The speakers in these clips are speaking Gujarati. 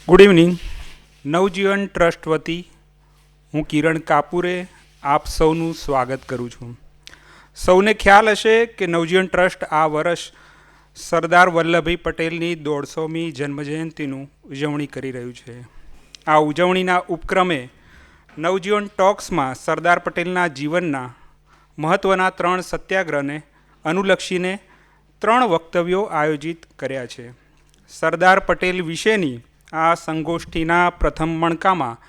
Good evening. નવજીવન ટ્રસ્ટ વતી હું કિરણ કાપુરે આપ સૌનું સ્વાગત કરું છું. સૌને ખ્યાલ હશે કે નવજીવન ટ્રસ્ટ આ વર્ષ સરદાર વલ્લભભાઈ પટેલની 150મી જન્મજયંતિનું ઉજવણી કરી રહ્યું છે. આ ઉજવણીના ઉપક્રમે નવજીવન ટોક્સમાં સરદાર પટેલના જીવનના મહત્ત્વના 3 સત્યાગ્રહને અનુલક્ષીને 3 વક્તવ્યો આયોજિત કર્યા છે. સરદાર પટેલ વિશેની આ સંગોષ્ઠીના પ્રથમ મણકામાં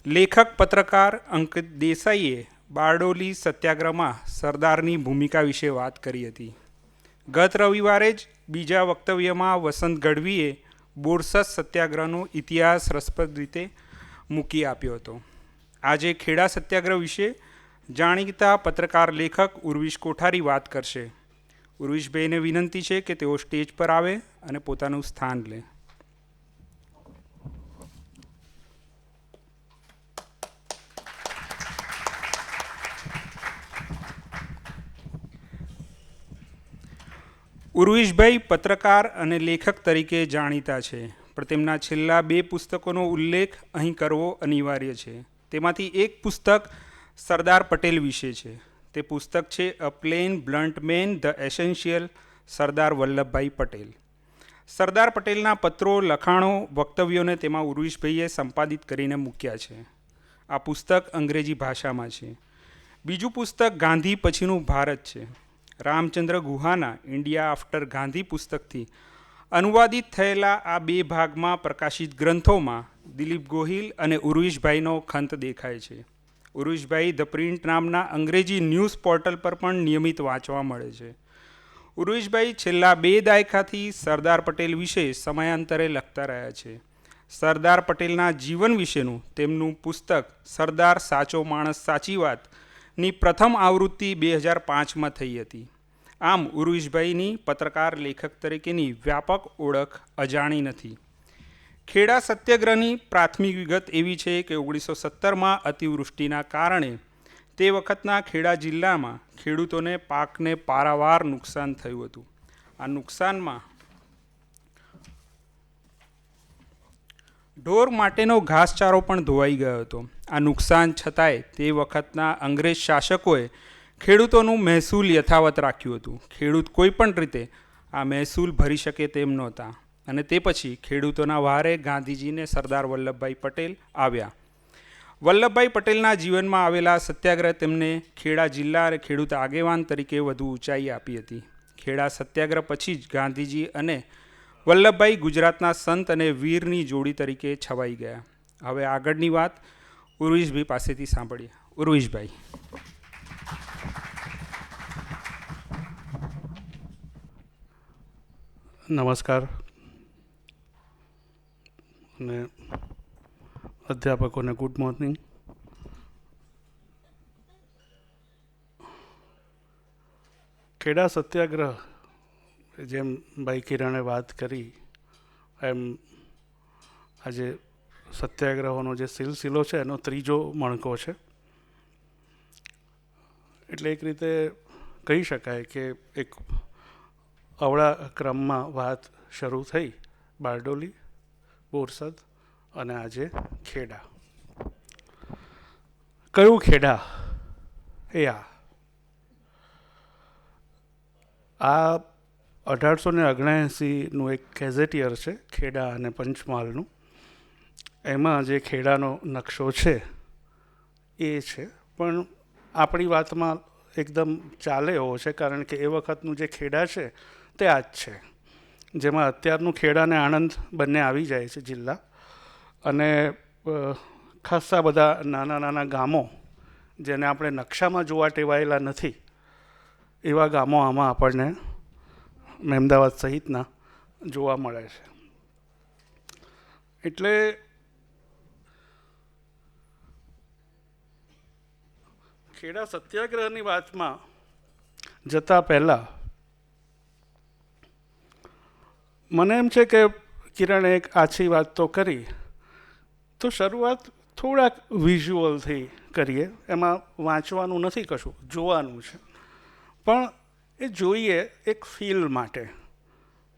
લેખક પત્રકાર અંકિત દેસાઈએ બારડોલી સત્યાગ્રહમાં સરદારની ભૂમિકા વિશે વાત કરી હતી. ગત રવિવારે જ બીજા વક્તવ્યમાં વસંત ગઢવીએ બોરસદ સત્યાગ્રહનો ઇતિહાસ રસપ્રદ રીતે મૂકી આપ્યો હતો. આજે ખેડા સત્યાગ્રહ વિશે જાણીતા પત્રકાર લેખક ઉર્વિશ કોઠારી વાત કરશે. ઉર્વિશભાઈને વિનંતી છે કે તેઓ સ્ટેજ પર આવે અને પોતાનું સ્થાન લે. ઉર્વિશભાઈ પત્રકાર અને લેખક તરીકે જાણીતા છે, પણ તેમના છેલ્લા 2 પુસ્તકોનો ઉલ્લેખ અહીં કરવો અનિવાર્ય છે. તેમાંથી એક પુસ્તક સરદાર પટેલ વિશે છે. તે પુસ્તક છે a plain blunt man the essential Sardar Vallabhbhai Patel. Sardar પટેલના પત્રો, લખાણો, વક્તવ્યોને તેમાં ઉર્વિશભાઈએ સંપાદિત કરીને મૂક્યા છે. આ પુસ્તક અંગ્રેજી ભાષામાં છે. બીજું પુસ્તક ગાંધી પછીનું ભારત છે. રામચંદ્ર ગુહાના ઇન્ડિયા આફ્ટર ગાંધી પુસ્તકથી અનુવાદિત થયેલા આ 2 ભાગમાં પ્રકાશિત ગ્રંથોમાં દિલીપ ગોહિલ અને ઉર્વિશભાઈનો ખંત દેખાય છે. ઉર્વિશભાઈ ધ પ્રિન્ટ નામના અંગ્રેજી ન્યૂઝ પોર્ટલ પર પણ નિયમિત વાંચવા મળે છે. ઉર્વિશભાઈ છેલ્લા 2 દાયકાથી સરદાર પટેલ વિશે સમયાંતરે લખતા રહ્યા છે. સરદાર પટેલના જીવન વિશેનું તેમનું પુસ્તક સરદાર સાચો માણસ સાચી વાતની પ્રથમ આવૃત્તિ 2005માં થઈ હતી. આમ ઉર્વિશભાઈની પત્રકાર લેખક તરીકેની વ્યાપક ઓળખ અજાણી નથી. ખેડા સત્યાગ્રહની પ્રાથમિક વિગત એવી છે કે 1917માં અતિવૃષ્ટિના કારણે તે વખતના ખેડા જિલ્લામાં ખેડૂતોને પાકને પારાવાર નુકસાન થયું હતું. આ નુકસાનમાં ઢોર માટેનો ઘાસચારો પણ ધોવાઈ ગયો હતો. આ નુકસાન છતાંય તે વખતના અંગ્રેજ શાસકોએ ખેડૂતોનું મહેસૂલ યથાવત રાખ્યું હતું. ખેડૂત કોઈ પણ રીતે આ મહેસૂલ ભરી શકે તેમ નહોતા અને તે પછી ખેડૂતોના વહારે ગાંધીજીને સરદાર વલ્લભભાઈ પટેલ આવ્યા. વલ્લભભાઈ પટેલના જીવનમાં આવેલા સત્યાગ્રહ તેમને ખેડા જિલ્લા અને ખેડૂત આગેવાન તરીકે વધુ ઊંચાઈ આપી હતી. ખેડા સત્યાગ્રહ પછી જ ગાંધીજી અને વલ્લભભાઈ ગુજરાતના સંત અને વીરની જોડી તરીકે છવાઈ ગયા. હવે આગળની વાત ઉર્વિશભાઈ પાસેથી સાંભળીએ. ઉર્વિશભાઈ. નમસ્કાર અને અધ્યાપકોને ગુડ મોર્નિંગ. ખેડા સત્યાગ્રહ, જેમ ભાઈ કિરણે વાત કરી એમ આજે સત્યાગ્રહોનો જે સિલસિલો છે એનો 3જો મણકો છે. એટલે એક રીતે કહી શકાય કે એક અવળા ક્રમમાં વાત શરૂ થઈ બારડોલી, બોરસદ અને આજે ખેડા. કયું ખેડા? આ 1879નું એક ગેઝેટિયર છે ખેડા અને પંચમહાલનું. એમાં જે ખેડાનો નકશો છે એ છે, પણ આપણી વાતમાં એકદમ ચાલે એવો છે, કારણ કે એ વખતનું જે ખેડા છે તે આ જ છે, જેમાં અત્યારનું ખેડા અને આણંદ બંને આવી જાય છે જિલ્લા, અને ખાસ્સા બધા નાના નાના ગામો જેને આપણે નકશામાં જોવા ટેવાયેલા નથી એવા ગામો આમાં આપણને મહેમદાવાદ સહિતના જોવા મળે છે. એટલે ખેડા સત્યાગ્રહની વાતમાં જતા પહેલાં મને એમ છે કે કિરણે એક આછી વાત તો કરી, તો શરૂઆત થોડાક વિઝ્યુઅલથી કરીએ. એમાં વાંચવાનું નથી કશું, જોવાનું છે. પણ એ જોઈએ એક ફીલ માટે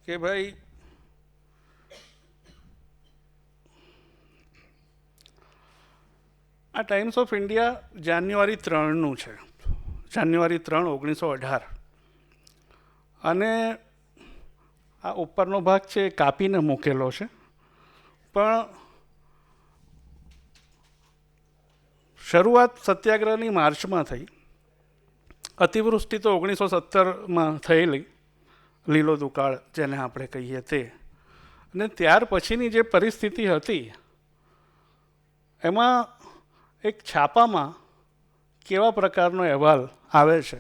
કે ભાઈ આ ટાઈમ્સ ઓફ ઇન્ડિયા જાન્યુઆરી 3નું છે, જાન્યુઆરી 3, 1918. અને આ ઉપરનો ભાગ છે એ કાપીને મૂકેલો છે, પણ શરૂઆત સત્યાગ્રહની માર્ચમાં થઈ. અતિવૃષ્ટિ તો 1917માં થયેલી, લીલો દુકાળ જેને આપણે કહીએ તે. અને ત્યાર પછીની જે પરિસ્થિતિ હતી એમાં એક છાપામાં કેવા પ્રકારનો અહેવાલ આવે છે.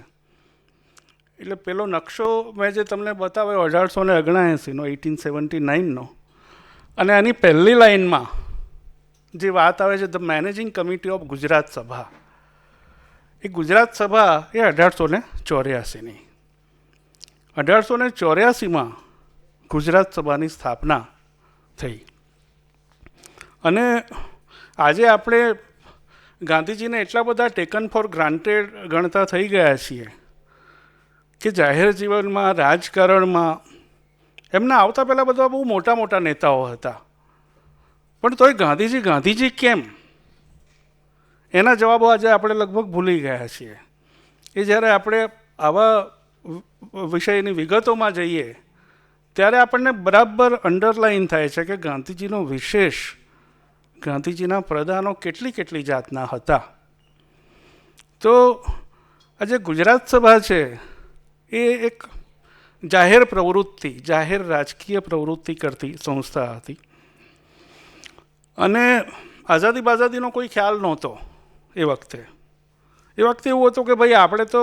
એટલે પેલો નકશો મેં જે તમને બતાવ્યો 1879નો, 1879નો, અને આની પહેલી લાઇનમાં જે વાત આવે છે the managing committee of Gujarat સભા, એ ગુજરાત સભા એ 1884ની. 1884માં ગુજરાત સભાની સ્થાપના થઈ. અને આજે આપણે ગાંધીજીને એટલા બધા ટેકન ફોર ગ્રાન્ટેડ ગણતા થઈ ગયા છીએ કે જાહેર જીવનમાં, રાજકારણમાં એમના આવતા પહેલાં બધા બહુ મોટા મોટા નેતાઓ હતા, પણ તોય ગાંધીજી ગાંધીજી કેમ, એના જવાબો આજે આપણે લગભગ ભૂલી ગયા છીએ. એ જ્યારે આપણે આવા વિષયની વિગતોમાં જઈએ ત્યારે આપણને બરાબર અંડરલાઇન થાય છે કે ગાંધીજીનો વિશેષ, ગાંધીજીના પ્રદાનો કેટલી કેટલી જાતના હતા. તો આજે ગુજરાત સભા છે એ એક જાહેર પ્રવૃત્તિ, જાહેર રાજકીય પ્રવૃત્તિ કરતી સંસ્થા હતી. અને આઝાદી બાઝાદીનો કોઈ ખ્યાલ નહોતો એ વખતે. એ વખતે એવું હતું કે ભાઈ આપણે તો,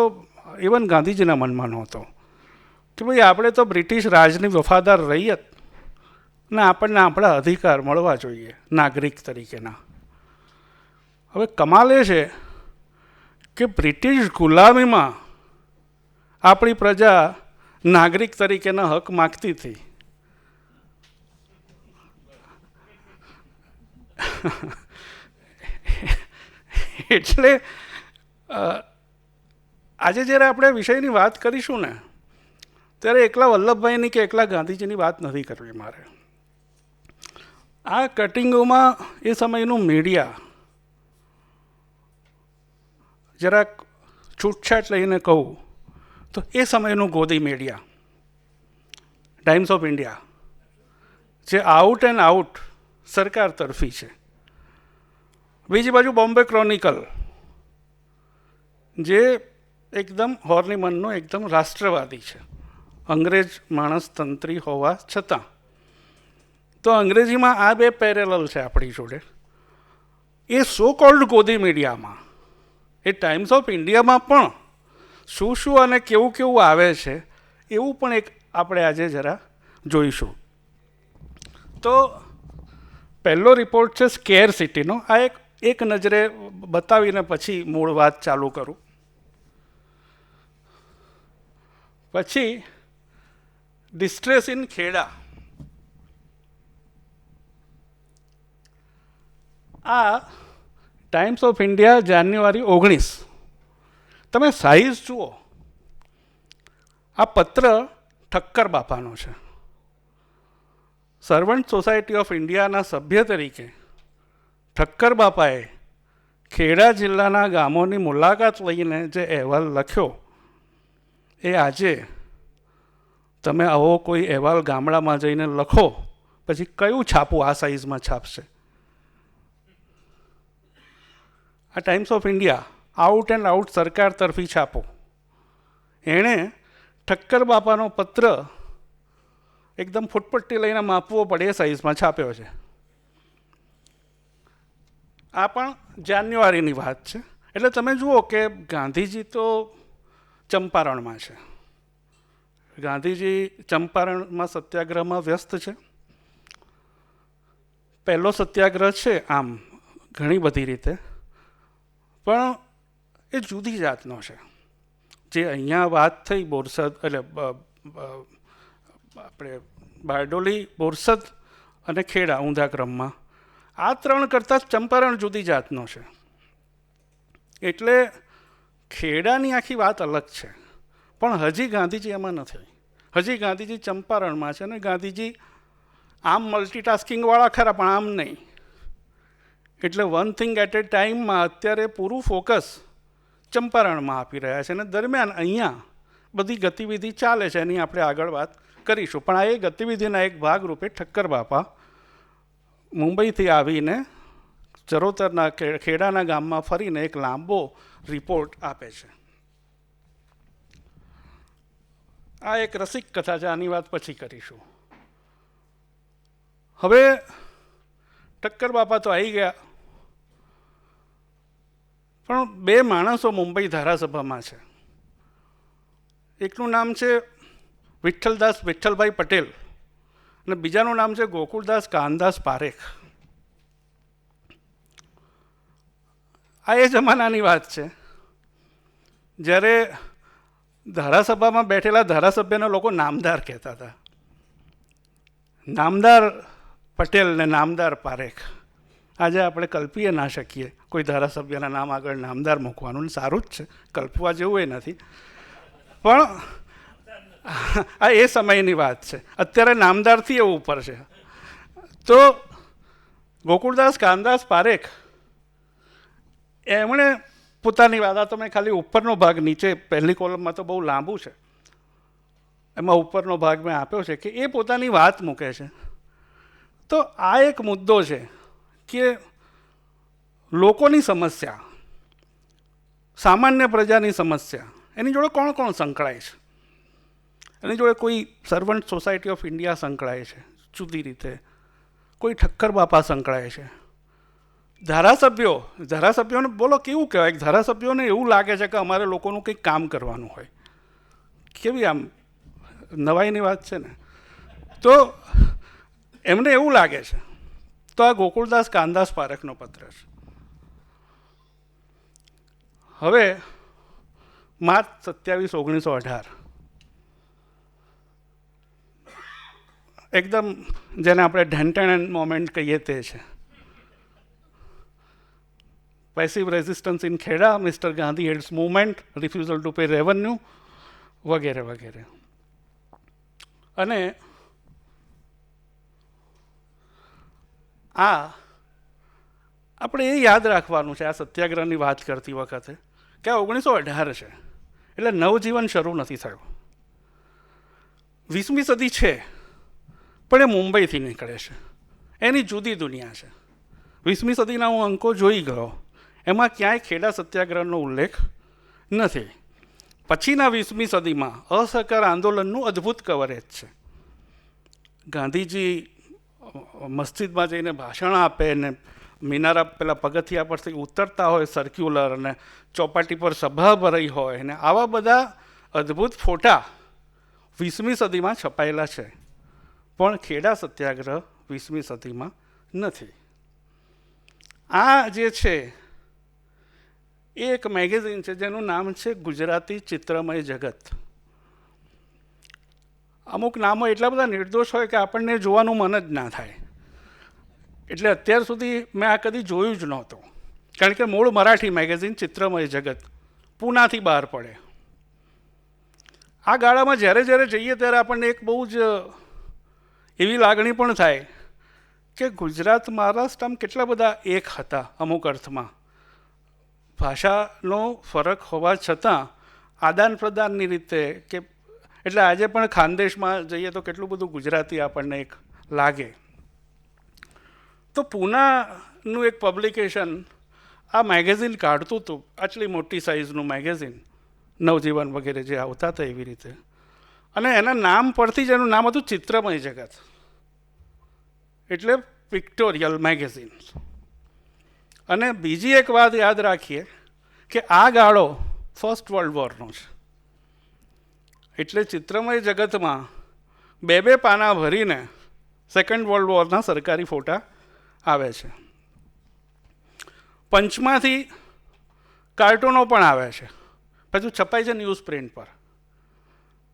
ઇવન ગાંધીજીના મનમાં નહોતો કે ભાઈ આપણે તો બ્રિટિશ રાજની વફાદાર રહીએ ને આપણને આપણા અધિકાર મળવા જોઈએ નાગરિક તરીકેના. હવે કમાલ એ છે કે બ્રિટિશ ગુલામીમાં આપણી પ્રજા નાગરિક તરીકેના હક માગતી હતી. એટલે આજે જ્યારે આપણે વિષયની વાત કરીશું ને ત્યારે એકલા વલ્લભભાઈની કે એકલા ગાંધીજીની વાત નથી કરવી મારે. આ કટિંગોમાં એ સમયનું મીડિયા, જરાક છૂટછાટ લઈને કહું તો એ સમયનું ગોદી મીડિયા ટાઈમ્સ ઓફ ઇન્ડિયા, જે આઉટ એન્ડ આઉટ સરકાર તરફી છે. બીજી બાજુ બોમ્બે ક્રોનિકલ, જે એકદમ હોર્નીમનનો એકદમ રાષ્ટ્રવાદી છે, અંગ્રેજ માણસ તંત્રી હોવા છતાં. તો અંગ્રેજીમાં આ બે પેરેલલ છે આપણી જોડે. એ સો કોલ્ડ ગોદી મીડિયામાં, એ ટાઈમ્સ ઓફ ઇન્ડિયામાં પણ શું શું અને કેવું કેવું આવે છે એવું પણ એક આપણે આજે જરા જોઈશું. તો પહેલો રિપોર્ટ છે સ્કેર સિટીનો. આ એક નજરે બતાવીને પછી મૂળ વાત ચાલુ કરું. પછી ડિસ્ટ્રેસ ઇન ખેડા. આ ટાઈમ્સ ઓફ ઇન્ડિયા જાન્યુઆરી 19. તમે સાઇઝ જુઓ. આ પત્ર ઠક્કર બાપાનો છે. સર્વન્ટ સોસાયટી ઓફ ઇન્ડિયાના સભ્ય તરીકે ઠક્કર બાપાએ ખેડા જિલ્લાના ગામોની મુલાકાત લઈને જે અહેવાલ લખ્યો, એ આજે તમે આવો કોઈ અહેવાલ ગામડામાં જઈને લખો, પછી કયું છાપું આ સાઇઝમાં છાપશે? આ times of India out and out સરકાર તરફી છાપો. એણે ઠક્કર બાપાનો પત્ર એકદમ ફૂટપટ્ટી લઈને માપવો પડે એ સાઇઝમાં છાપ્યો છે. આ પણ જાન્યુઆરીની વાત છે. એટલે તમે જુઓ કે ગાંધીજી તો ચંપારણમાં છે. ગાંધીજી ચંપારણમાં સત્યાગ્રહમાં વ્યસ્ત છે. પહેલો સત્યાગ્રહ છે આમ ઘણી બધી રીતે, પણ એ જુદી જાતનો છે. જે અહીંયા વાત થઈ બોરસદ, એટલે આપણે બારડોલી, બોરસદ અને ખેડા ઊંધા ક્રમમાં, આ ત્રણ કરતાં ચંપારણ જુદી જાતનો છે. એટલે ખેડાની આખી વાત અલગ છે, પણ હજી ગાંધીજી એમાં નથી. હજી ગાંધીજી ચંપારણમાં છે. અને ગાંધીજી આમ મલ્ટીટાસ્કિંગવાળા ખરા, પણ આમ નહીં. એટલે વન થિંગ એટ એ ટાઈમમાં અત્યારે પૂરું ફોકસ ચંપારણમાં આપી રહ્યા છે, અને દરમિયાન અહીંયા બધી ગતિવિધિ ચાલે છે, એની આપણે આગળ વાત કરીશું. પણ આ એ ગતિવિધિના એક ભાગરૂપે ઠક્કર બાપા મુંબઈથી આવીને ચરોતરના ખેડાના ગામમાં ફરીને એક લાંબો રિપોર્ટ આપે છે. આ એક રસિક કથા છે, આની વાત પછી કરીશું. હવે ઠક્કર બાપા તો આવી ગયા, પણ બે માણસો મુંબઈ ધારાસભામાં છે. એકનું નામ છે વિઠ્ઠલદાસ વિઠ્ઠલભાઈ પટેલ અને બીજાનું નામ છે ગોકુળદાસ કાનદાસ પારેખ. આ એ જમાનાની વાત છે જ્યારે ધારાસભામાં બેઠેલા ધારાસભ્યને લોકો નામદાર કહેતા હતા. નામદાર પટેલ ને નામદાર પારેખ. આજે આપણે કલ્પીએ ના શકીએ કોઈ ધારાસભ્યના નામ આગળ નામદાર મૂકવાનું. સારું જ છે, કલ્પવા જેવું એ નથી, પણ આ એ સમયની વાત છે. અત્યારે નામદારથી એ ઉપર છે. તો ગોકુળદાસ કાનદાસ પારેખ એમણે પોતાની વાત, આ તો મેં ખાલી ઉપરનો ભાગ, નીચે પહેલી કોલમમાં તો બહુ લાંબુ છે, એમાં ઉપરનો ભાગ મેં આપ્યો છે કે એ પોતાની વાત મૂકે છે. તો આ એક મુદ્દો છે કે લોકોની સમસ્યા, સામાન્ય પ્રજાની સમસ્યા, એની જોડે કોણ કોણ સંકળાય છે. એની જોડે કોઈ સર્વન્ટ સોસાયટી ઓફ ઇન્ડિયા સંકળાય છે જુદી રીતે, કોઈ ઠક્કર બાપા સંકળાય છે, ધારાસભ્યોને બોલો કેવું કહેવાય, ધારાસભ્યોને એવું લાગે છે કે અમારે લોકોનું કંઈક કામ કરવાનું હોય. કેવી આમ નવાઈની વાત છે ને. તો એમને એવું લાગે છે. તો આ ગોકુળદાસ કાનદાસ પારેખનો પત્ર છે. હવે માર્ચ 27, 1918, એકદમ જેને આપણે ઢેન્ટેન મોમેન્ટ કહીએ તે છે. Passive resistance in Kheda, mister Gandhi heads movement, refusal to pay revenue વગેરે વગેરે. અને આ આપણે એ યાદ રાખવાનું છે આ સત્યાગ્રહની વાત કરતી વખતે કે આ 1918 છે, એટલે નવજીવન શરૂ નથી થયું. 20મી સદી છે, પણ એ મુંબઈથી નીકળે છે, એની જુદી દુનિયા છે. 20મી સદીના હું અંકો જોઈ ગયો, એમાં ક્યાંય ખેડા સત્યાગ્રહનો ઉલ્લેખ નથી. પછીના 20મી સદીમાં અસહકાર આંદોલનનું અદ્ભુત કવરેજ છે. ગાંધીજી મસ્જિદમાં જઈને ભાષણ આપે ને મિનારા પેલા પગથિયા પરથી ઉતરતા હોય સર્ક્યુલર, અને ચોપાટી પર સભા ભરાઈ હોય, ને આવા બધા અદ્ભુત ફોટા 20મી સદીમાં છપાયેલા છે. પણ ખેડા સત્યાગ્રહ 20મી સદીમાં નથી. આ જે છે એ એક મેગેઝિન છે જેનું નામ છે ગુજરાતી ચિત્રમય જગત. અમુક નામો એટલા બધા નિર્દોષ હોય કે આપણને જોવાનું મન જ ના થાય. એટલે અત્યાર સુધી મેં આ કદી જોયું જ નહોતું, કારણ કે મૂળ મરાઠી મેગેઝિન ચિત્રમય જગત પૂનાથી બહાર પડે. આ ગાળામાં જ્યારે જ્યારે જઈએ ત્યારે આપણને એક બહુ જ એવી લાગણી પણ થાય કે ગુજરાત મહારાષ્ટ્ર આમ કેટલા બધા એક હતા અમુક અર્થમાં. ભાષાનો ફરક હોવા છતાં આદાન પ્રદાનની રીતે કે એટલે આજે પણ ખાનદેશમાં જઈએ તો કેટલું બધું ગુજરાતી આપણને એક લાગે. તો પૂનાનું એક પબ્લિકેશન આ મેગેઝિન કાઢતું હતું, આટલી મોટી સાઇઝનું મેગેઝિન, નવજીવન વગેરે જે આવતા હતા એવી રીતે. અને એના નામ પરથી જ એનું નામ હતું ચિત્રમય જગત, એટલે પિક્ટોરિયલ મેગેઝિન. અને બીજી એક વાત યાદ રાખીએ કે આ ગાળો ફર્સ્ટ વર્લ્ડ વોરનો છે, એટલે ચિત્રમય જગતમાં બે પાના ભરીને સેકન્ડ વર્લ્ડ વોરના સરકારી ફોટા આવે છે. પંચમાંથી કાર્ટૂનો પણ આવે છે, પછી છપાય છે ન્યૂઝ પ્રિન્ટ પર,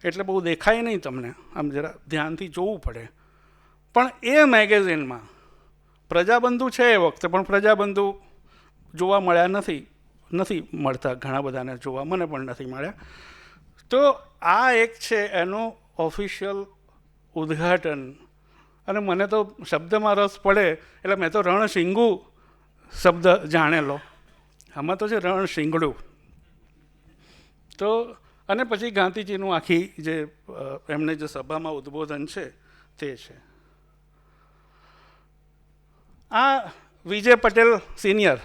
એટલે બહુ દેખાય નહીં તમને, આમ જરા ધ્યાનથી જોવું પડે. પણ એ મેગેઝિનમાં પ્રજાબંધુ છે એ વખતે, પણ પ્રજાબંધુ જોવા મળ્યા નથી મળતા, ઘણા બધાને જોવા, મને પણ નથી મળ્યા. તો આ એક છે એનું ઓફિશિયલ ઉદ્ઘાટન. અને મને તો શબ્દમાં રસ પડે એટલે મેં તો રણશીંગુ શબ્દ જાણેલો, આમાં તો છે રણ શીંગડું. તો અને પછી ગાંધીજીનું આખી જે એમને જે સભામાં ઉદ્બોધન છે તે છે. આ વિજય પટેલ સિનિયર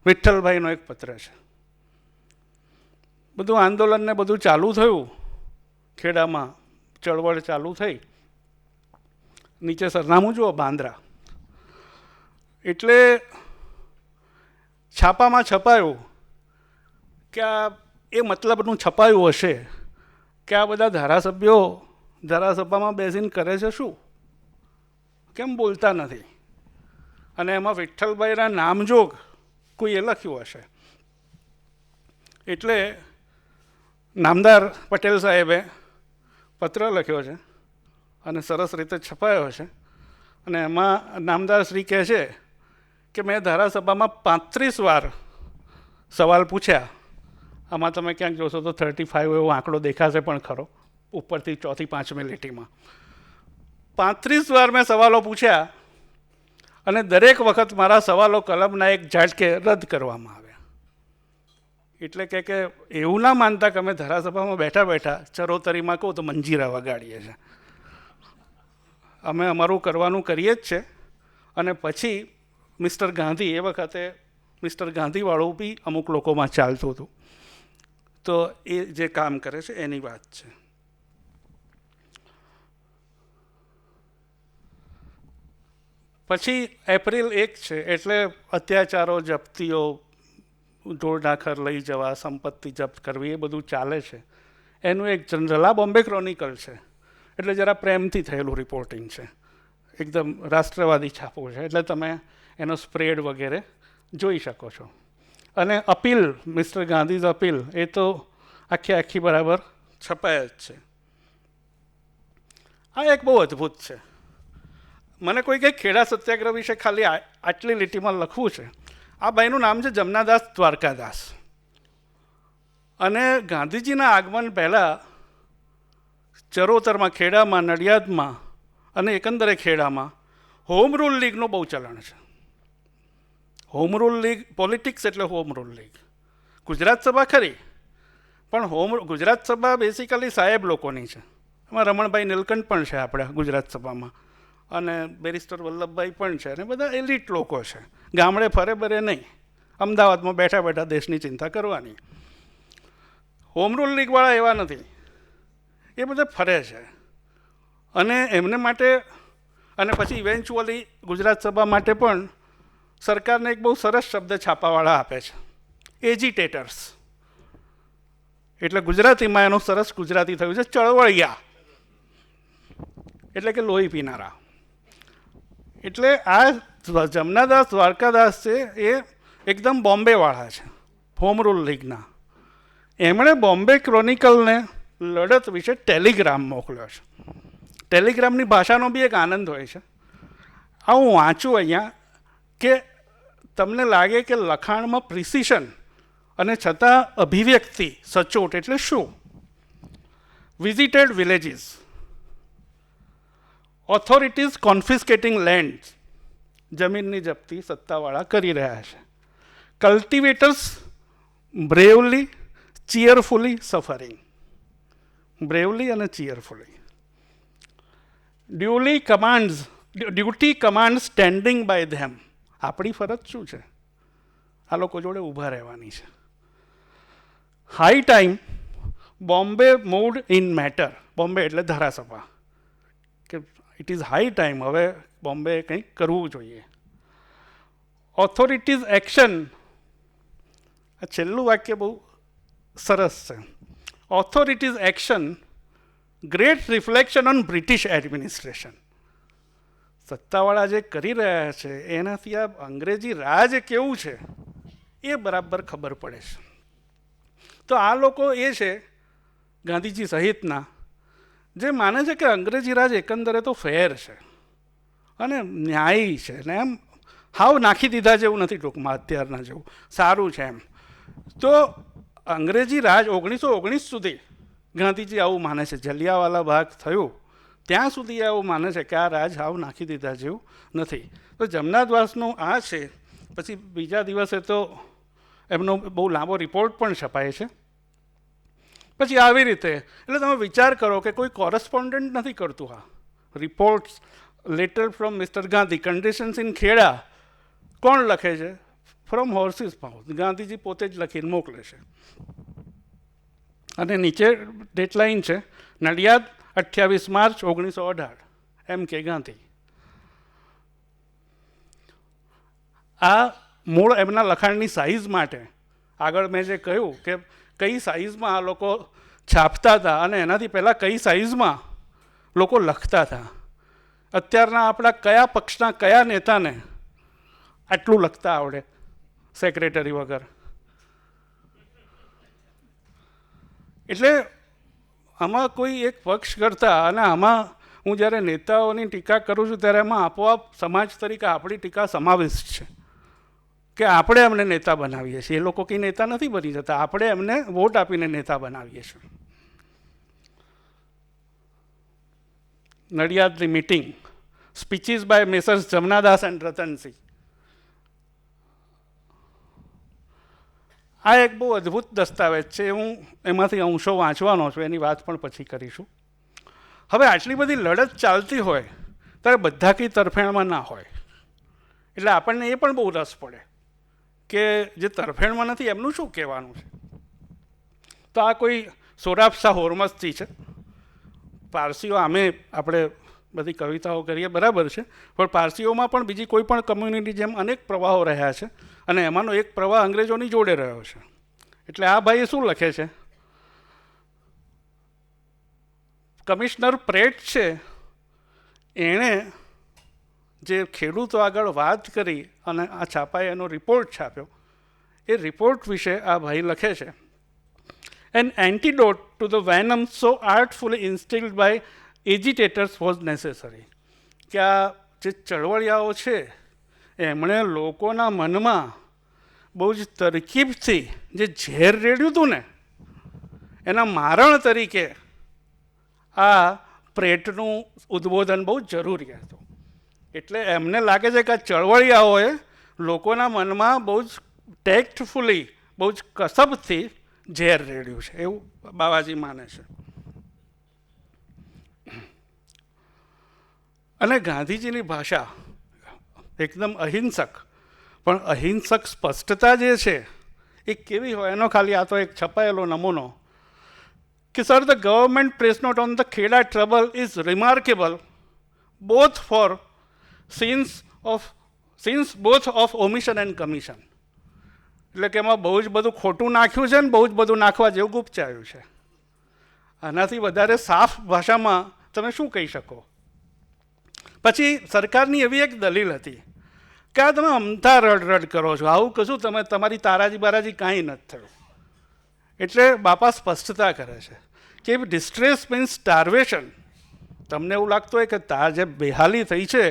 વિઠ્ઠલભાઈનો એક પત્ર છે. બધું આંદોલન ને બધું ચાલુ થયું, ખેડામાં ચળવળ ચાલુ થઈ. નીચે સરનામું જુઓ, બાંદ્રા. એટલે છાપામાં છપાયું કે આ એ મતલબનું છપાયું હશે કે આ બધા ધારાસભ્યો ધારાસભામાં બેસીને કરે છે શું, કેમ બોલતા નથી. અને એમાં વિઠ્ઠલભાઈના નામજોગ કોઈએ લખ્યું હશે. એટલે નામદાર પટેલ સાહેબે પત્ર લખ્યો છે અને સરસ રીતે છપાયો છે. અને એમાં નામદાર શ્રી કહે છે કે મેં ધારાસભામાં 35 વાર સવાલ પૂછ્યા. આમાં તમે ક્યાંક જોશો તો 35 એવો આંકડો દેખાશે પણ ખરો, ઉપરથી 4થી 5મી લીટીમાં. 35 વાર મેં સવાલો પૂછ્યા અને દરેક વખત મારા સવાલો કલમના એક ઝાટકે રદ કરવામાં આવ્યા. એટલે કે એવું ના માનતા કે અમે ધારાસભામાં બેઠા બેઠા ચરોતરીમાં કહું તો મંજીરા વગાડીએ છીએ. અમે અમારું કરવાનું કરીએ જ છે. અને પછી મિસ્ટર ગાંધી, એ વખતે મિસ્ટર ગાંધીવાળું બી અમુક લોકોમાં ચાલતું હતું. તો એ જે કામ કરે છે એની વાત છે. પછી એપ્રિલ 1 છે એટલે અત્યાચારો, જપ્તીઓ, ઢોરઢાખર લઈ જવા, સંપત્તિ જપ્ત કરવી, એ બધું ચાલે છે. એનું એક જનરલ આ બોમ્બે ક્રોનિકલ છે એટલે જરા પ્રેમથી થયેલું રિપોર્ટિંગ છે, એકદમ રાષ્ટ્રવાદી છાપું છે, એટલે તમે એનો સ્પ્રેડ વગેરે જોઈ શકો છો. અને અપીલ, મિસ્ટર ગાંધીઝ અપીલ, એ તો આખી બરાબર છપાય જ છે. આ એક બહુ અદ્ભુત છે. મને કોઈ કંઈક ખેડા સત્યાગ્રહ વિશે ખાલી આટલી લીટીમાં લખવું છે. આ ભાઈનું નામ છે જમનાદાસ દ્વારકાદાસ. અને ગાંધીજીના આગમન પહેલાં ચરોતરમાં, ખેડામાં, નડિયાદમાં અને એકંદરે ખેડામાં હોમ રૂલ લીગનું બહુ ચલણ છે. હોમ રૂલ લીગ, પોલિટિક્સ એટલે હોમ રૂલ લીગ. ગુજરાત સભા ખરી, પણ ગુજરાત સભા બેસિકલી સાહેબ લોકોની છે. એમાં રમણભાઈ નીલકંઠ પણ છે આપણા ગુજરાત સભામાં, અને બેરિસ્ટર વલ્લભભાઈ પણ છે, અને બધા એલિટ લોકો છે. ગામડે ફરે બરે નહીં, અમદાવાદમાં બેઠા બેઠા દેશની ચિંતા કરવાની. હોમ રૂલ લીગવાળા એવા નથી, એ બધા ફરે છે. અને એમને માટે, અને પછી ઇવેન્ચ્યુઅલી ગુજરાત સભા માટે પણ સરકારને એક બહુ સરસ શબ્દ છાપાવાળા આપે છે, એજિટેટર્સ. એટલે ગુજરાતીમાં એનું સરસ ગુજરાતી થયું છે ચળવળિયા, એટલે કે લોહી પીનારા. એટલે આ જમનાદાસ દ્વારકાદાસ છે એ એકદમ બોમ્બેવાળા છે, હોમ રૂલ લીગના. એમણે બોમ્બે ક્રોનિકલને લડત વિશે ટેલિગ્રામ મોકલ્યો છે. ટેલિગ્રામની ભાષાનો બી એક આનંદ હોય છે. આ હું વાંચું અહીંયા કે તમને લાગે કે લખાણમાં પ્રિસિશન અને છતાં અભિવ્યક્તિ સચોટ. એટલે શું? Visited villages, authorities confiscating land, જમીનની જપ્તી સત્તાવાળા કરી રહ્યા છે. Cultivators bravely cheerfully suffering, bravely અને cheerfully. Duty command standing by them. આપણી ફરજ શું છે? આ લોકો જોડે ઊભા રહેવાની છે. High time Bombay mood in matter. Bombay એટલે ધારાસભા, કે ઇટ ઇઝ હાઈ ટાઈમ, હવે બોમ્બે કંઈક કરવું જોઈએ. ઓથોરિટીઝ એક્શન, આ છેલ્લું વાક્ય બહુ સરસ છે. Authorities action great reflection on British administration. સત્તાવાળા જે કરી રહ્યા છે એનાથી આ અંગ્રેજી રાજ કેવું છે એ બરાબર ખબર પડે છે. તો આ લોકો એ છે ગાંધીજી સહિતના જે માને છે કે અંગ્રેજી રાજ એકંદરે તો ફેર છે અને ન્યાયી છે, ને એમ હાવ નાખી દીધા જેવું નથી, ટૂંકમાં અત્યારના જેવું સારું છે એમ. તો અંગ્રેજી રાજ 1919 સુધી ગાંધીજી આવું માને છે. જલિયાવાલા બાગ થયું ત્યાં સુધી આવું માને છે કે આ રાજ હાવ નાખી દીધા જેવું નથી. તો જમનાદાસનું આ છે પછી બીજા દિવસે તો એમનો બહુ લાંબો રિપોર્ટ પણ છપાય છે. પછી આવી રીતે એટલે તમે વિચાર કરો કે કોઈ કોરસ્પોન્ડન્ટ નથી કરતું. આ reports letter from mister Gandhi conditions in Kheda કોણ લખે છે? From horses mouth. ગાંધીજી પોતે જ લખીને મોકલે છે. અને નીચે ડેટલાઇન છે નડિયાદ 28 માર્ચ 1918 એમ કે ગાંધી. આ મૂળ એમના લખાણની સાઇઝ માટે આગળ મેં જે કહ્યું કે કઈ સાઇઝમાં આ લોકો છાપતા હતા અને એનાથી પહેલાં કઈ સાઇઝમાં લોકો લખતા હતા. અત્યારના આપણા કયા પક્ષના કયા નેતાને આટલું લખતા આવડે સેક્રેટરી વગર? એટલે આમાં કોઈ એક પક્ષ કરતા, અને આમાં હું જ્યારે નેતાઓની ટીકા કરું છું ત્યારે એમાં આપોઆપ સમાજ તરીકે આપણી ટીકા સમાવિષ્ટ છે કે આપણે એમને નેતા બનાવીએ છીએ. એ લોકો કંઈ નેતા નથી બની જતા, આપણે એમને વોટ આપીને નેતા બનાવીએ છીએ. નડિયાદની meeting, speeches by messrs Jamnadas and Ratansinh. આ એક બહુ અદ્ભુત દસ્તાવેજ છે. હું એમાંથી અંશો વાંચવાનો છું, એની વાત પણ પછી કરીશું. હવે આટલી બધી લડત ચાલતી હોય ત્યારે બધા કંઈ તરફેણમાં ના હોય, એટલે આપણને એ પણ બહુ રસ પડે કે જે તરફેણમાં નથી એમનું શું કહેવાનું છે. તો આ કોઈ સોરાબ શાહ હોર્મઝથી છે. પારસીઓ આમે આપણે બધી કવિતાઓ કરીએ બરાબર છે, પણ પારસીઓમાં પણ બીજી કોઈ પણ કમ્યુનિટી જેમ અનેક પ્રવાહો રહ્યા છે, અને એમાંનો એક પ્રવાહ અંગ્રેજોની જોડે રહ્યો છે. એટલે આ ભાઈએ શું લખે છે? કમિશનર પ્રેટ છે, એણે જે ખેડૂતો આગળ વાત કરી અને આ છાપાએ એનો રિપોર્ટ છાપ્યો, એ રિપોર્ટ વિશે આ ભાઈ લખે છે, an antidote to the venom so artfully instilled by agitators was necessary. કે આ જે ચળવળિયાઓ છે એમણે લોકોના મનમાં બહુ જ તરકીબથી જે ઝેર રેડ્યું હતું ને, એના મારણ તરીકે આ પ્રેટનું ઉદ્બોધન બહુ જરૂરી હતું. એટલે એમને લાગે છે કે આ ચળવળિયાઓએ લોકોના મનમાં બહુ જ ટેક્ટફુલી, બહુ જ કસબથી ઝેર રેડ્યું છે, એવું બાવાજી માને છે. અને ગાંધીજીની ભાષા એકદમ અહિંસક, પણ અહિંસક સ્પષ્ટતા જે છે એ કેવી હોય એનો ખાલી આ તો એક છપાયેલો નમૂનો કે sir, the government press note on the Kheda trouble is remarkable both for sins both of omission and commission. એટલે કે એમાં બહુ જ બધું ખોટું નાખ્યું છે ને બહુ જ બધું નાખવા જેવું ગુપચાયું છે. આનાથી વધારે સાફ ભાષામાં તમે શું કહી શકો? પછી સરકારની એવી એક દલીલ હતી કે આ તમે અમથા રડ કરો છો, આવું કશું તમે તમારી તારાજી બારાજી કાંઈ નથી થયું. એટલે બાપા સ્પષ્ટતા કરે છે કે ડિસ્ટ્રેસ મીન્સ સ્ટાર્વેશન. તમને એવું લાગતું હોય કે જે બેહાલી થઈ છે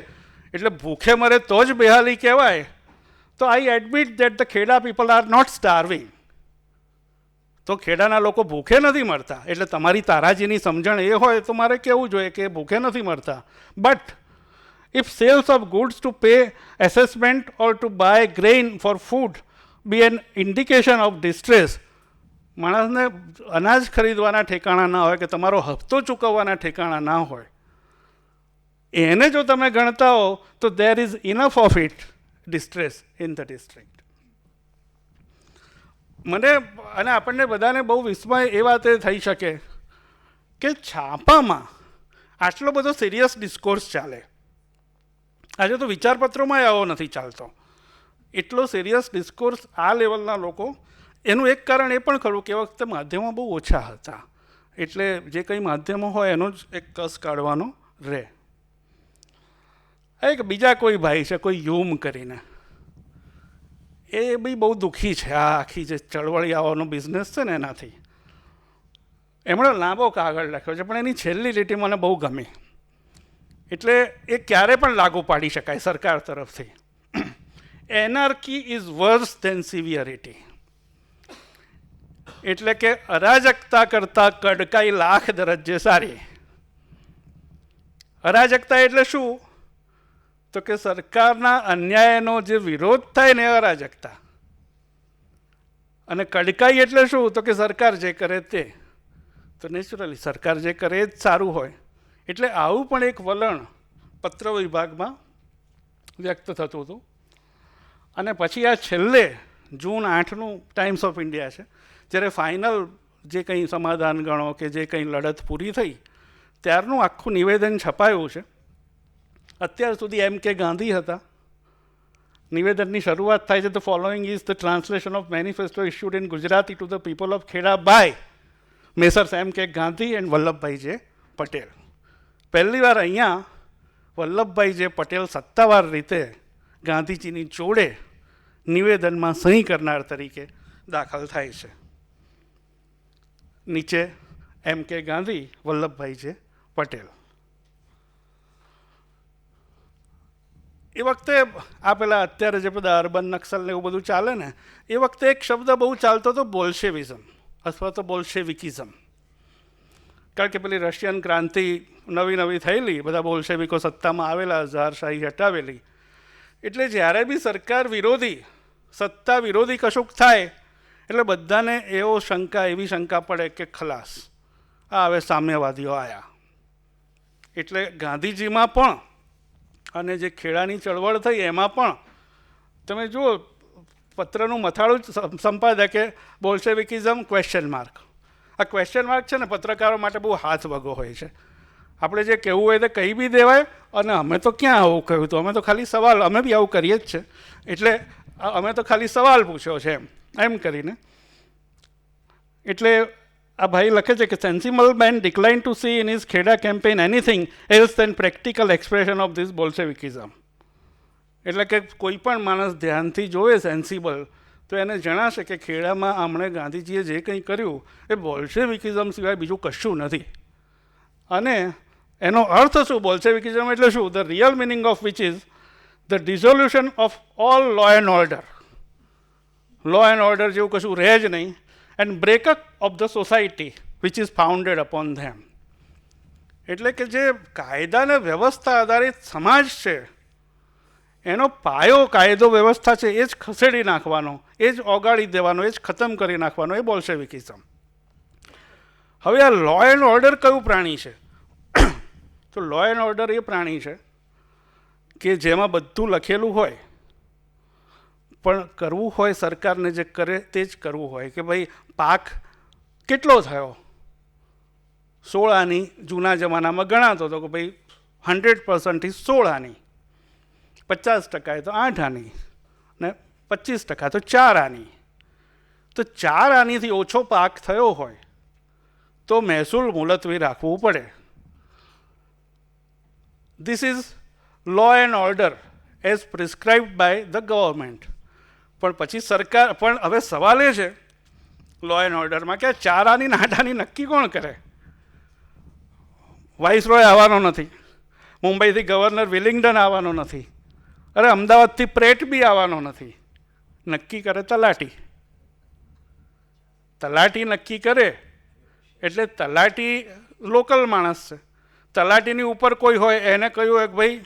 એટલે ભૂખે મરે તો જ બેહાલી કહેવાય, તો I admit that the Kheda people are not starving. તો ખેડાના લોકો ભૂખે નથી મરતા, એટલે તમારી તારાજીની સમજણ એ હોય તો મારે કહેવું જોઈએ કે ભૂખે નથી મરતા. But if sales of goods to pay assessment or to buy grain for food be an indication of distress, માણસને અનાજ ખરીદવાના ઠેકાણા ના હોય કે તમારો હપ્તો ચૂકવવાના ઠેકાણા ના હોય, એને જો તમે ગણતા હો તો there is enough of it distress in the district. મને અને આપણને બધાને બહુ વિસ્મય એ વાતે થઈ શકે કે છાપામાં આટલો બધો સિરિયસ ડિસ્કોર્સ ચાલે. આજે તો વિચારપત્રોમાં આવો નથી ચાલતો, એટલો સિરિયસ ડિસ્કોર્સ આ લેવલના લોકો. એનું એક કારણ એ પણ ખરું કે એ વખતે માધ્યમો બહુ ઓછા હતા, એટલે જે કંઈ માધ્યમો હોય એનો જ એક કસ કાઢવાનો રહે. એક બીજા કોઈ ભાઈ છે, કોઈ યુમ કરીને, એ બી બહુ દુઃખી છે આ આખી જે ચળવળિયાઓનો બિઝનેસ છે ને એનાથી. એમણે લાંબો કાગળ લખ્યો છે, પણ એની છેલ્લી લીટી મને બહુ ગમી, એટલે એ ક્યારે પણ લાગુ પાડી શકાય સરકાર તરફથી. એનાર્કી ઇઝ વર્સ ધેન સિવિયરિટી. એટલે કે અરાજકતા કરતાં કડકાઈ લાખ દરજ્જે સારી. અરાજકતા એટલે શું તો કે સરકારના અન્યાયનો જે વિરોધ થાય ને એ અરાજકતા. અને કડકાઈ એટલે શું? તો કે સરકાર જે કરે તે. તો નેચરલી સરકાર જે કરે એ જ સારું હોય. એટલે આવું પણ એક વલણ પત્ર વિભાગમાં વ્યક્ત થતું હતું. અને પછી આ છેલ્લે જૂન 8નું ટાઈમ્સ ઓફ ઇન્ડિયા છે, જ્યારે ફાઇનલ જે કંઈ સમાધાન ગણો કે જે કંઈ લડત પૂરી થઈ ત્યારનું આખું નિવેદન છપાયું છે. અત્યાર સુધી એમ કે ગાંધી હતા. નિવેદનની શરૂઆત થાય છે, the following is the translation of manifesto issued in Gujarati to the people of Kheda by messrs M K Gandhi and Vallabhbhai જે પટેલ. પહેલી વાર અહીંયા વલ્લભભાઈ જે પટેલ સત્તાવાર રીતે ગાંધીજીની જોડે નિવેદનમાં સહી કરનાર તરીકે દાખલ થાય છે. નીચે એમ કે ગાંધી, વલ્લભભાઈ જે પટેલ. એ વખતે આ પેલા અત્યારે જે બધા અર્બન નક્સલ ને એવું બધું ચાલે ને, એ વખતે એક શબ્દ બહુ ચાલતો હતો, બોલ્શેવિઝમ અથવા તો બોલ્શેવિકિઝમ. કારણ કે પેલી રશિયન ક્રાંતિ નવી થયેલી, બધા બોલ્શેવિકો સત્તામાં આવેલા, ઝારશાહી હટાવેલી. એટલે જ્યારે બી સરકાર વિરોધી, સત્તા વિરોધી કશુંક થાય એટલે બધાને એવી શંકા પડે કે ખલાસ, આ હવે સામ્યવાદીઓ આવ્યા. એટલે ગાંધીજીમાં પણ અને જે ખેડાની ચળવળ થઈ એમાં પણ તમે જુઓ, પત્રનું મથાળું સંપાદકે બોલ્શેવિકિઝમ ક્વેશ્ચન માર્ક. આ ક્વેશ્ચન માર્ક છે ને પત્રકારો માટે બહુ હાથ વગો હોય છે. આપણે જે કહેવું હોય તે કહી બી દેવાય, અને અમે તો ક્યાં આવું કહ્યું હતું, અમે તો ખાલી સવાલ, અમે બી આવું કરીએ જ છે, એટલે અમે તો ખાલી સવાલ પૂછ્યો છે એમ કરીને. એટલે આ ભાઈ લખે છે કે sensible men decline to see in his Kheda campaign anything else than practical expression of this Bolshevism. એટલે કે કોઈ પણ માણસ ધ્યાનથી જોવે સેન્સિબલ તો એને જણાશે કે ખેડામાં આમણે ગાંધીજીએ જે કંઈ કર્યું એ બોલ્શેવિકિઝમ સિવાય બીજું કશું નથી. અને એનો અર્થ શું? બોલ્શેવિકિઝમ એટલે શું? The real meaning of which is the dissolution of all law and order. Law and order જેવું કશું રહે જ નહીં. And breakup of the society which is founded upon them. એટલે કે જે કાયદા અને વ્યવસ્થા આધારિત સમાજ છે એનો પાયો કાયદો વ્યવસ્થા છે એ જ ખસેડી નાખવાનો, એ જ ઓગાળી દેવાનો, એ જ ખતમ કરી નાખવાનો, એ બોલ્શેવિકિઝમ. હવે આ લો એન્ડ ઓર્ડર કયું પ્રાણી છે? તો લો એન્ડ ઓર્ડર એ પ્રાણી છે કે જેમાં બધું લખેલું હોય, પણ કરવું હોય સરકારને જે કરે તે જ કરવું હોય. કે ભાઈ પાક કેટલો થયો? 16 આની જૂના જમાનામાં ગણાતો હતો કે ભાઈ 100% થી 16 આની, 50% તો 8 આની ને 25% તો 4 આની. તો 4 આનીથી ઓછો પાક થયો હોય તો મહેસૂલ મુલતવી રાખવું પડે. This is law and order as prescribed by the government. પણ પછી સરકાર, પણ હવે સવાલ એ છે લો એન્ડ ઓર્ડરમાં કે 4 આની 8 આની નક્કી કોણ કરે? વાઇસરોય આવવાનો નથી, મુંબઈથી ગવર્નર વિલિંગ્ટન આવવાનો નથી, અરે અમદાવાદથી પ્રેટ બી આવવાનો નથી. નક્કી કરે તલાટી. તલાટી નક્કી કરે એટલે તલાટી લોકલ માણસ છે. તલાટીની ઉપર કોઈ હોય એને કહ્યું કે ભાઈ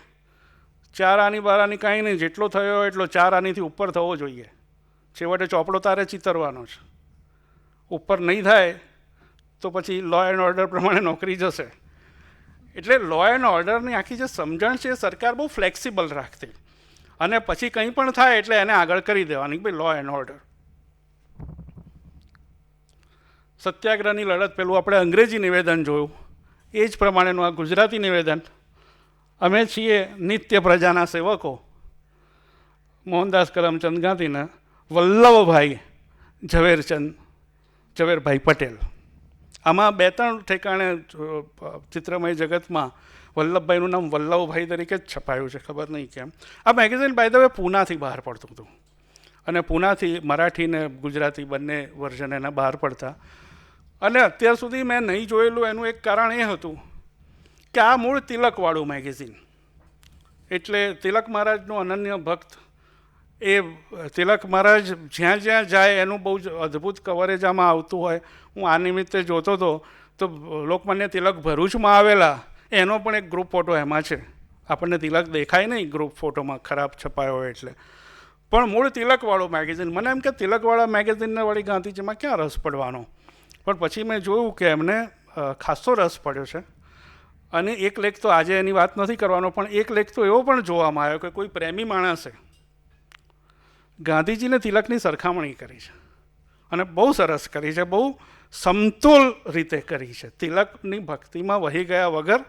4 આની 12 આની કાંઈ નહીં, જેટલો થયો હોય એટલો 4 આનીથી ઉપર થવો જોઈએ. છેવટે ચોપડો તારે ચિતરવાનો છે. ઉપર નહીં થાય તો પછી લો એન્ડ ઓર્ડર પ્રમાણે નોકરી જશે. એટલે લો એન્ડ ઓર્ડરની આખી જે સમજણ છે એ સરકાર બહુ ફ્લેક્સિબલ રાખતી, અને પછી કંઈ પણ થાય એટલે એને આગળ કરી દેવાની કે ભાઈ લો એન્ડ ઓર્ડર. સત્યાગ્રહની લડત પેલું આપણે અંગ્રેજી નિવેદન જોયું, એ જ પ્રમાણેનું આ ગુજરાતી નિવેદન. અમે છીએ નિત્ય પ્રજાના સેવકો, મોહનદાસ કરમચંદ ગાંધીના વલ્લભભાઈ ઝવેરભાઈ પટેલ. આમાં 2-3 ઠેકાણે ચિત્રમય જગતમાં વલ્લભભાઈનું નામ વલ્લભભાઈ તરીકે જ છપાયું છે, ખબર નહીં કેમ. આ મેગેઝિન બાય ધ વે પૂનાથી બહાર પડતું હતું, અને પૂનાથી મરાઠી ને ગુજરાતી બંને વર્ઝન એના બહાર પડતા. અને અત્યાર સુધી મેં નહીં જોયેલું એનું એક કારણ એ હતું કે આ મૂળ તિલકવાળું મેગેઝિન. એટલે તિલક મહારાજનું અનન્ય ભક્ત, એ તિલક મહારાજ જ્યાં જ્યાં જાય એનું બહુ જ અદ્ભુત કવરેજ આમાં આવતું હોય. હું આ નિમિત્તે જોતો હતો તો લોકમાન્ય તિલક ભરૂચમાં આવેલા એનો પણ એક ગ્રુપ ફોટો એમાં છે, આપણને તિલક દેખાય નહીં ગ્રુપ ફોટોમાં ખરાબ છપાયો હોય એટલે, પણ મૂળ તિલકવાળું મેગેઝિન. મને એમ કે તિલકવાળા મેગેઝિનને વળી ગાંધીજીમાં ક્યાં રસ પડવાનો, પણ પછી મેં જોયું કે એમને ખાસો રસ પડ્યો છે. અને એક લેખ તો આજે એની વાત નથી કરવાનો, પણ એક લેખ તો એવો પણ જોવામાં આવ્યો કે કોઈ પ્રેમી માણસે ગાંધીજીને તિલકની સરખામણી કરી છે, અને બહુ સરસ કરી છે, બહુ સમતોલ રીતે કરી છે. તિલકની ભક્તિમાં વહી ગયા વગર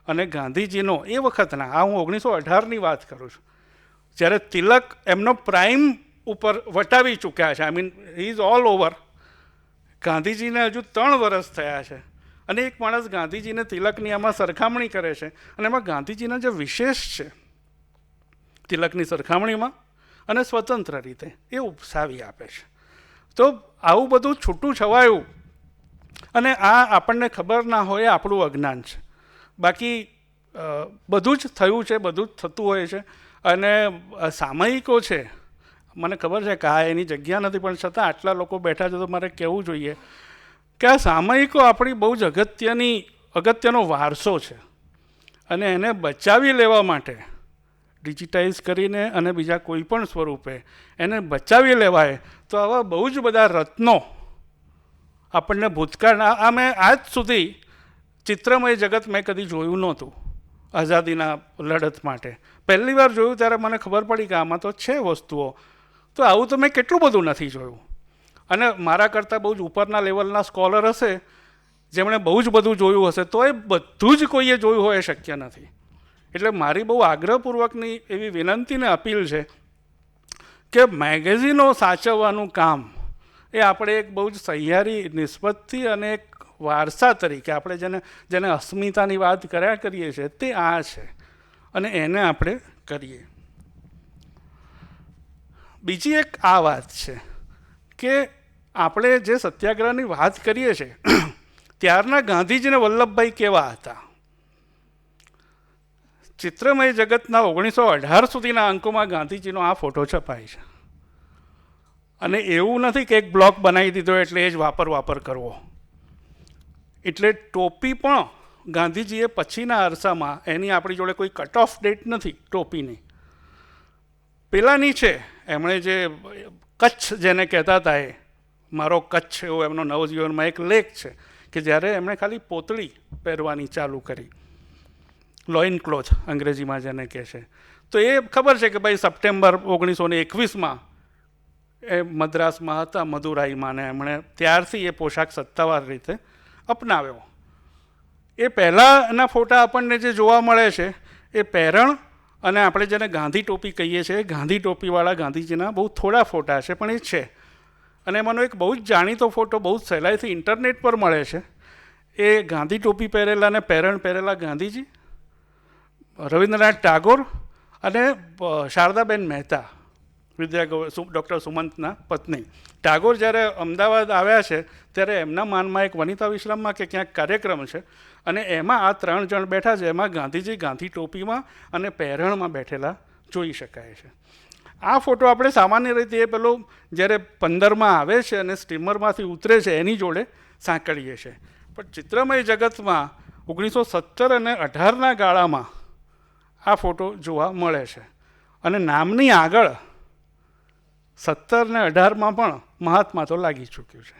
અને ગાંધીજીનો એ વખતના, આ હું 1918ની વાત કરું છું, જ્યારે તિલક એમનો પ્રાઇમ ઉપર વટાવી ચૂક્યા છે, I mean he is all over. ગાંધીજીને હજુ 3 વર્ષ થયા છે, અને એક માણસ ગાંધીજીને તિલકની આમાં સરખામણી કરે છે, અને એમાં ગાંધીજીના જે વિશેષ છે તિલકની સરખામણીમાં અને સ્વતંત્ર રીતે એ ઉપસાવી આપે છે. તો આવું બધું છૂટું છવાયું, અને આ આપણને ખબર ના હોય, આપણું અજ્ઞાન છે. બાકી બધું જ થયું છે, બધું જ થતું હોય છે. અને સામયિકો છે, મને ખબર છે કે આ એની જગ્યા નથી, પણ છતાં આટલા લોકો બેઠા છે તો મારે કહેવું જોઈએ કે આ સામયિકો આપણી બહુ જ અગત્યનો વારસો છે, અને એને બચાવી લેવા માટે ડિજિટાઇઝ કરીને અને બીજા કોઈ પણ સ્વરૂપે એને બચાવી લેવાય તો આવા બહુ જ બધા રત્નો આપણને ભૂતકાળના, મેં આજ સુધી ચિત્રમય જગત મેં કદી જોયું નહોતું આઝાદીના લડત માટે. પહેલી વાર જોયું ત્યારે મને ખબર પડી કે આમાં તો છે વસ્તુઓ, તો આવું તો મેં કેટલું બધું નથી જોયું. અને મારા કરતાં બહુ જ ઉપરના લેવલના સ્કોલર હશે જેમણે બહુ જ બધું જોયું હશે, તો એ બધું જ કોઈએ જોયું હોય એ શક્ય નથી. એટલે મારી બહુ આગ્રહપૂર્વકની એવી વિનંતી ને અપીલ છે કે મેગેઝિનો સાચવવાનું કામ એ આપણે એક બહુ જ સહિયારી નિસ્બતથી અને એક વારસા તરીકે આપણે જેને અસ્મિતાની વાત કર્યા કરીએ છીએ તે આ છે, અને એને આપણે કરીએ. બીજી એક આ વાત છે કે આપણે જે સત્યાગ્રહની વાત કરીએ છીએ ત્યારના ગાંધીજીને વલ્લભભાઈ કેવા હતા. ચિત્રમય જગતના 1918 સુધીના અંકોમાં ગાંધીજીનો આ ફોટો છપાય છે, અને એવું નથી કે એક બ્લોક બનાવી દીધો એટલે એ જ વાપર કરવો. એટલે ટોપી પણ ગાંધીજીએ પછીના અરસામાં, એની આપણી જોડે કોઈ કટ ઓફ ડેટ નથી ટોપીની. પેલાની છે, એમણે જે કચ્છ જેને કહેતા હતા, એ મારો કચ્છ એવો એમનો નવજીવનમાં એક લેખ છે કે જ્યારે એમણે ખાલી પોતળી પહેરવાની ચાલુ કરી, લોઇન ક્લોથ અંગ્રેજીમાં જેને કહે છે. તો એ ખબર છે કે ભાઈ સપ્ટેમ્બર 1921માં એ મદ્રાસમાં હતા, મદુરાઈમાં, ને એમણે ત્યારથી એ પોશાક સત્તાવાર રીતે અપનાવ્યો. એ પહેલાંના ફોટા આપણને જે જોવા મળે છે એ પહેરણ, અને આપણે જેને ગાંધી ટોપી કહીએ છીએ, ગાંધી ટોપીવાળા ગાંધીજીના બહુ થોડા ફોટા છે, પણ એ છે. અને એમાંનો એક બહુ જ જાણીતો ફોટો બહુ જ સહેલાઈથી ઇન્ટરનેટ પર મળે છે. એ ગાંધી ટોપી પહેરેલા અને પહેરણ પહેરેલા ગાંધીજી, રવિન્દ્રનાથ ટાગોર અને શારદાબેન મહેતા, ડૉક્ટર સુમંતના પત્ની. ટાગોર જ્યારે અમદાવાદ આવ્યા છે ત્યારે એમના માનમાં એક વનિતા વિશ્રામમાં કે ક્યાંક કાર્યક્રમ છે, અને એમાં આ 3 જણ બેઠા છે. એમાં ગાંધીજી ગાંધી ટોપીમાં અને પહેરણમાં બેઠેલા જોઈ શકાય છે. આ ફોટો આપણે સામાન્ય રીતે એ પેલો જ્યારે 15માં આવે છે અને સ્ટીમરમાંથી ઉતરે છે એની જોડે સાંકળીએ છીએ, પણ ચિત્રમય જગતમાં 1917 અને 18ના ગાળામાં આ ફોટો જોવા મળે છે. અને નામની આગળ 17 ને 18માં પણ મહાત્મા તો લાગી ચૂક્યું છે,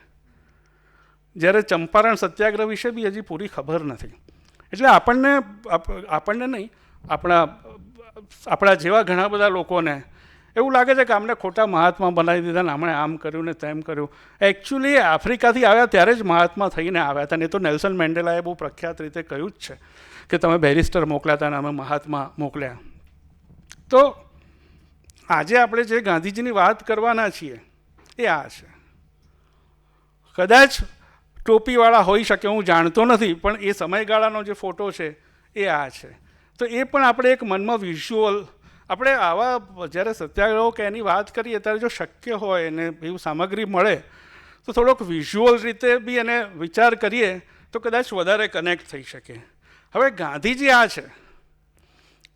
જ્યારે ચંપારણ સત્યાગ્રહ વિશે બી હજી પૂરી ખબર નથી. એટલે આપણને નહીં, આપણા જેવા ઘણા બધા લોકોને એવું લાગે છે કે આમને ખોટા મહાત્મા બનાવી દીધા ને આમણે આમ કર્યું ને તેમ કર્યું. એકચ્યુઅલી આફ્રિકાથી આવ્યા ત્યારે જ મહાત્મા થઈને આવ્યા હતા. નહીં તો નેલ્સન મેન્ડેલાએ બહુ પ્રખ્યાત રીતે કહ્યું જ છે કે તમે બેરિસ્ટર મોકલ્યા હતા અને અમે મહાત્મા મોકલ્યા. તો આજે આપણે જે ગાંધીજીની વાત કરવાના છીએ એ આ છે. કદાચ ટોપીવાળા હોઈ શકે, હું જાણતો નથી, પણ એ સમયગાળાનો જે ફોટો છે એ આ છે. તો એ પણ આપણે એક મનમાં વિઝ્યુઅલ, આપણે આવા જ્યારે સત્યાગ્રહો કે એની વાત કરીએ ત્યારે જો શક્ય હોય ને એવું સામગ્રી મળે તો થોડોક વિઝ્યુઅલ રીતે બી એને વિચાર કરીએ તો કદાચ વધારે કનેક્ટ થઈ શકે. હવે ગાંધીજી આ છે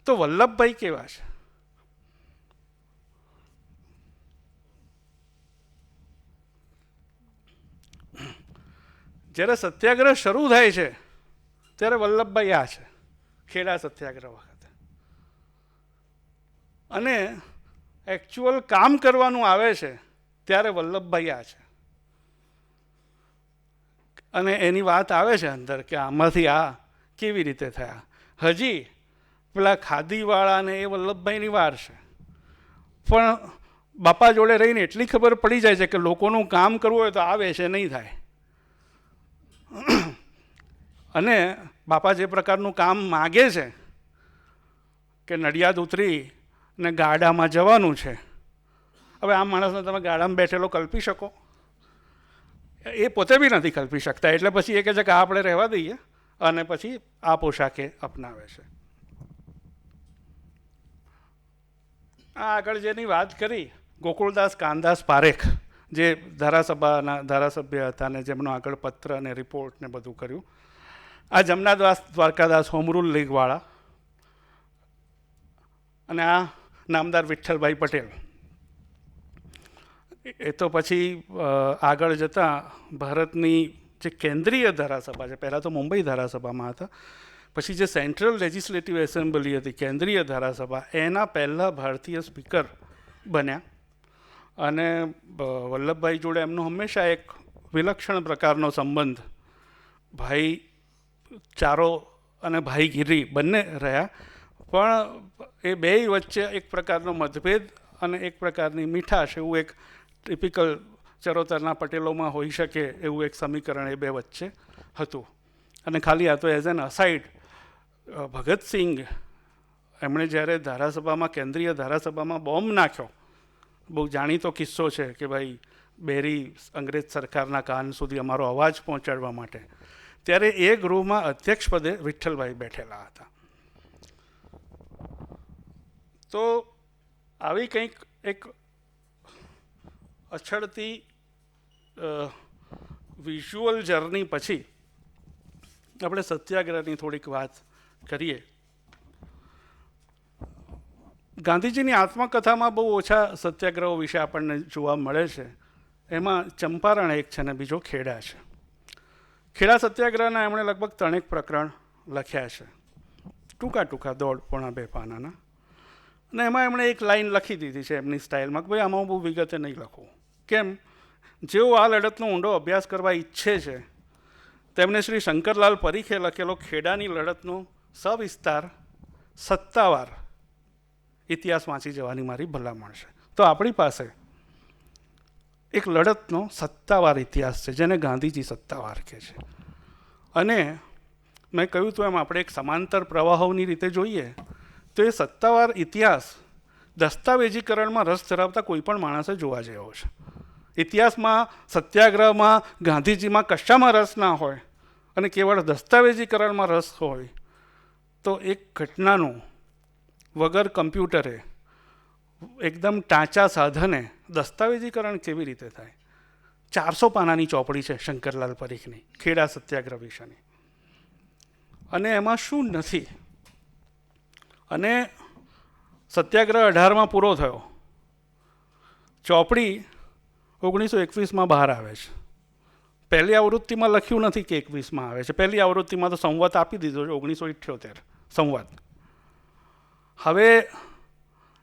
તો વલ્લભભાઈ કેવા છે? જ્યારે સત્યાગ્રહ શરૂ થાય છે ત્યારે વલ્લભભાઈ આ છે, ખેડા સત્યાગ્રહ વખતે. અને એકચ્યુઅલ કામ કરવાનું આવે છે ત્યારે વલ્લભભાઈ આ છે. અને એની વાત આવે છે અંદર કે આમાંથી આ કેવી રીતે થયા. હજી પેલા ખાદીવાળાને એ વલ્લભભાઈની વાર છે, પણ બાપા જોડે રહીને એટલી ખબર પડી જાય છે કે લોકોનું કામ કરવું હોય તો આવે છે, નહીં થાય. અને બાપા જે પ્રકારનું કામ માગે છે કે નડિયાદ ઉતરી ને ગાડામાં જવાનું છે, હવે આ માણસને તમે ગાડામાં બેઠેલો કલ્પી શકો? એ પોતે બી નથી કલ્પી શકતા. એટલે પછી એ કહે છે કે આપણે રહેવા દઈએ અને પછી આ પોશાકે અપનાવે છે. આ આગળ જેની વાત કરી ગોકુળદાસ કાનદાસ પારેખ, જે ધારાસભાના ધારાસભ્ય હતા ને જેમનો આગળ પત્ર અને રિપોર્ટ ને બધું કર્યું. આ જમનાદાસ દ્વારકાદાસ હોમ રૂલ લીગવાળા અને આ નામદાર વિઠ્ઠલભાઈ પટેલ. એ તો પછી આગળ જતાં ભારતની જે કેન્દ્રીય ધારાસભા છે, પહેલાં તો મુંબઈ ધારાસભામાં હતા, પછી જે સેન્ટ્રલ લેજિસ્લેટિવ એસેમ્બલી હતી, કેન્દ્રીય ધારાસભા, એના પહેલાં ભારતીય સ્પીકર બન્યા. અને વલ્લભભાઈ જોડે એમનો હંમેશા એક વિલક્ષણ પ્રકારનો સંબંધ, ભાઈ ચારો અને ભાઈગીરી બંને રહ્યા. પણ એ બેય વચ્ચે એક પ્રકારનો મતભેદ અને એક પ્રકારની મીઠાશ, એવું એક ટિપિકલ ચરોતરના પટેલોમાં હોઈ શકે એવું એક સમીકરણ એ બે વચ્ચે હતું. અને ખાલી આ તો એઝ એન અસાઇડ, ભગતસિંહ એમણે જ્યારે ધારાસભામાં, કેન્દ્રીય ધારાસભામાં બોમ્બ નાખ્યો, બહુ જાણીતો કિસ્સો છે કે ભાઈ બેરી અંગ્રેજ સરકારના કાન સુધી અમારો અવાજ પહોંચાડવા માટે, ત્યારે એ ગૃહમાં અધ્યક્ષ પદે વિઠ્ઠલભાઈ બેઠેલા હતા. તો આવી કંઈક એક અછડતી વિઝ્યુઅલ જર્ની પછી આપણે સત્યાગ્રહની થોડીક વાત કરીએ. ગાંધીજીની આત્મકથામાં બહુ ઓછા સત્યાગ્રહો વિશે આપણને જોવા મળે છે. એમાં ચંપારણ એક છે ને બીજો ખેડા છે. ખેડા સત્યાગ્રહના એમણે લગભગ 3 પ્રકરણ લખ્યા છે, ટૂંકા 1.5-2 પાનાના. અને એમાં એમણે એક લાઈન લખી દીધી છે એમની સ્ટાઇલમાં કે ભાઈ આમાં બહુ વિગતે નહીં લખવું. કેમ? જેઓ આ લડતનો ઊંડો અભ્યાસ કરવા ઈચ્છે છે તેમણે શ્રી શંકરલાલ પરીખે લખેલો ખેડાની લડતનો સવિસ્તાર સત્તાવાર ઇતિહાસ વાંચી જવાની મારી ભલામણ છે. તો આપણી પાસે એક લડતનો સત્તાવાર ઇતિહાસ છે જેને ગાંધીજી સત્તાવાર કહે છે. અને મેં કહ્યું તો એમ આપણે એક સમાંતર પ્રવાહોની રીતે જોઈએ તો એ સત્તાવાર ઇતિહાસ દસ્તાવેજીકરણમાં રસ ધરાવતા કોઈ પણ માણસે જોવા જેવો છે. ઇતિહાસમાં, સત્યાગ્રહમાં, ગાંધીજીમાં કશામાં રસ ના હોય અને કેવળ દસ્તાવેજીકરણમાં રસ હોય તો એક ઘટનાનું વગર કમ્પ્યુટરે એકદમ ટાંચા સાધને દસ્તાવેજીકરણ કેવી રીતે થાય? 400 પાનાની ચોપડી છે શંકરલાલ પરીખની ખેડા સત્યાગ્રહ વિશેની. અને એમાં શું નથી. અને સત્યાગ્રહ 18માં પૂરો થયો, ચોપડી 1921માં બહાર આવે છે. પહેલી આવૃત્તિમાં લખ્યું નથી કે 21માં આવે છે, પહેલી આવૃત્તિમાં તો સંવત આપી દીધો છે 1978 સંવત. હવે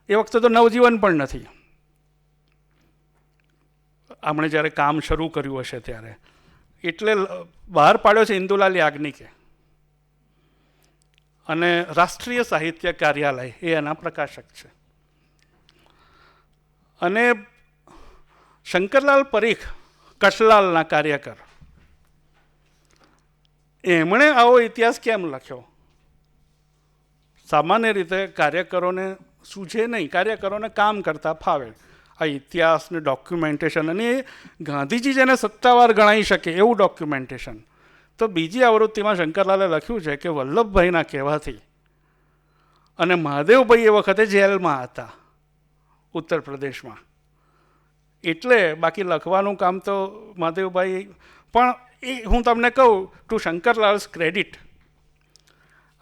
એ વખતે તો નવજીવન પણ નથી, આપણે જ્યારે કામ શરૂ કર્યું હશે ત્યારે. એટલે બહાર પાડ્યો છે ઇન્દુલાલ યાજ્ઞિકે અને રાષ્ટ્રીય સાહિત્ય કાર્યાલય એ એના પ્રકાશક છે. અને શંકરલાલ પરીખ, કઠલાલના કાર્યકર, એમણે આવો ઇતિહાસ કેમ લખ્યો? સામાન્ય રીતે કાર્યકરોને સૂઝે નહીં, કાર્યકરોને કામ કરતા ફાવે આ ઇતિહાસને ડોક્યુમેન્ટેશન. અને ગાંધીજી જેને સત્તાવાર ગણાવી શકે એવું ડોક્યુમેન્ટેશન તો બીજી આવૃત્તિમાં શંકરલાલે લખ્યું છે કે વલ્લભભાઈના કહેવાથી, અને મહાદેવભાઈ એ વખતે જેલમાં હતા ઉત્તર પ્રદેશમાં, એટલે બાકી લખવાનું કામ તો મહાદેવભાઈ. પણ એ હું તમને કહું ટુ શંકરલાલ્સ ક્રેડિટ,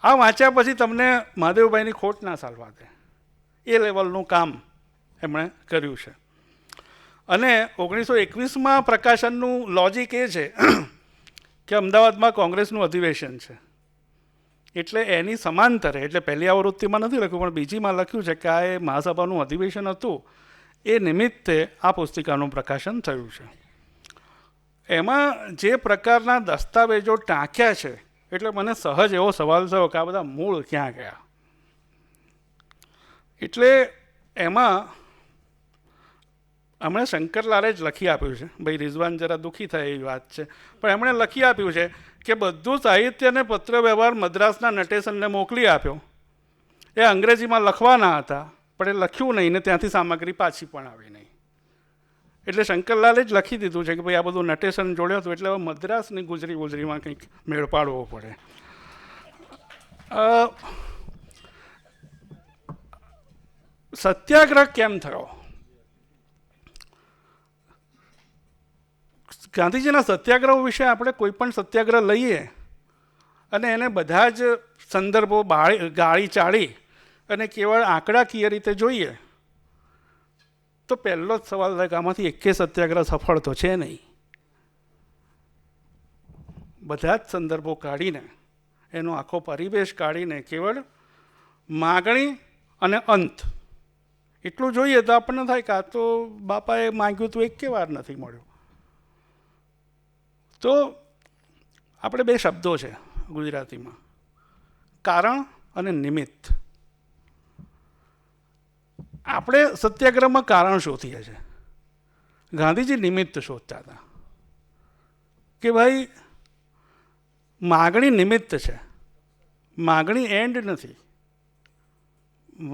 આ વાંચ્યા પછી તમને મહાદેવભાઈની ખોટ ના ચાલવા દે એ લેવલનું કામ એમણે કર્યું છે. અને 1921માં પ્રકાશનનું લોજિક એ છે કે અમદાવાદમાં કોંગ્રેસનું અધિવેશન છે, એટલે એની સમાંતરે, એટલે પહેલી આવૃત્તિમાં નથી લખ્યું પણ બીજીમાં લખ્યું છે કે આ એ મહાસભાનું અધિવેશન હતું એ નિમિત્તે આ પુસ્તિકાનું પ્રકાશન થયું છે. એમાં જે પ્રકારના દસ્તાવેજો ટાંક્યા છે, એટલે મને સહજ એવો સવાલ થયો કે આ બધા મૂળ ક્યાં ગયા. એટલે એમાં હમણે શંકરલાલે જ લખી આપ્યું છે, ભાઈ રિઝવાન જરા દુઃખી થાય એવી વાત છે, પણ એમણે લખી આપ્યું છે કે બધું સાહિત્ય અને પત્ર વ્યવહાર મદ્રાસના નટેશનને મોકલી આપ્યો. એ અંગ્રેજીમાં લખવાના હતા પણ એ લખ્યું નહીં ને ત્યાંથી સામગ્રી પાછી પણ આવી નહીં. એટલે શંકરલાલે જ લખી દીધું છે કે ભાઈ આ બધું નટેશન જોડ્યો હતું, એટલે હવે મદ્રાસની ગુજરીમાં કંઈક મેળ પાડવો પડે. સત્યાગ્રહ કેમ થયો? ગાંધીજીના સત્યાગ્રહો વિશે આપણે કોઈ પણ સત્યાગ્રહ લઈએ અને એને બધા જ સંદર્ભો ગાળી ચાળી અને કેવળ આંકડાકીય રીતે જોઈએ તો પહેલો જ સવાલ થાય કે આમાંથી એકે સત્યાગ્રહ સફળ તો છે નહીં. બધા જ સંદર્ભો કાઢીને એનો આખો પરિવેશ કાઢીને કેવળ માગણી અને અંત એટલું જોઈએ તો આપણને થાય કે આ તો બાપાએ માગ્યું તો એકે વાર નથી મળ્યું. તો આપણે બે શબ્દો છે ગુજરાતીમાં, કારણ અને નિમિત્ત. આપણે સત્યાગ્રહમાં કારણ શોધીએ છીએ, ગાંધીજી નિમિત્ત શોધતા હતા કે ભાઈ માગણી નિમિત્ત છે, માગણી એન્ડ નથી.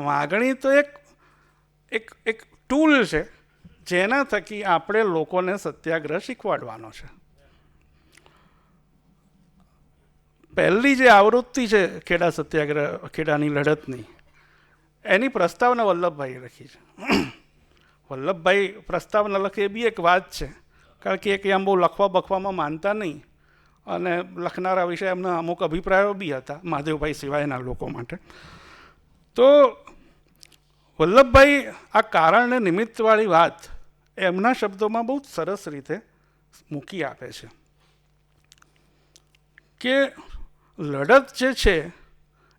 માગણી તો એક ટૂલ છે જેના થકી આપણે લોકોને સત્યાગ્રહ શીખવાડવાનો છે. પહેલી જે આવૃત્તિ છે ખેડા સત્યાગ્રહ, ખેડાની લડતની, એની પ્રસ્તાવના વલ્લભભાઈએ લખી છે. વલ્લભભાઈ પ્રસ્તાવના લખે એ બી એક વાત છે, કારણ કે એક આમ બહુ લખવા બખવામાં માનતા નહીં અને લખનારા વિશે એમના અમુક અભિપ્રાયો બી હતા મહાદેવભાઈ સિવાયના લોકો માટે. તો વલ્લભભાઈ આ કારણ ને નિમિત્તવાળી વાત એમના શબ્દોમાં બહુ સરસ રીતે મૂકી આપે છે કે લડત જે છે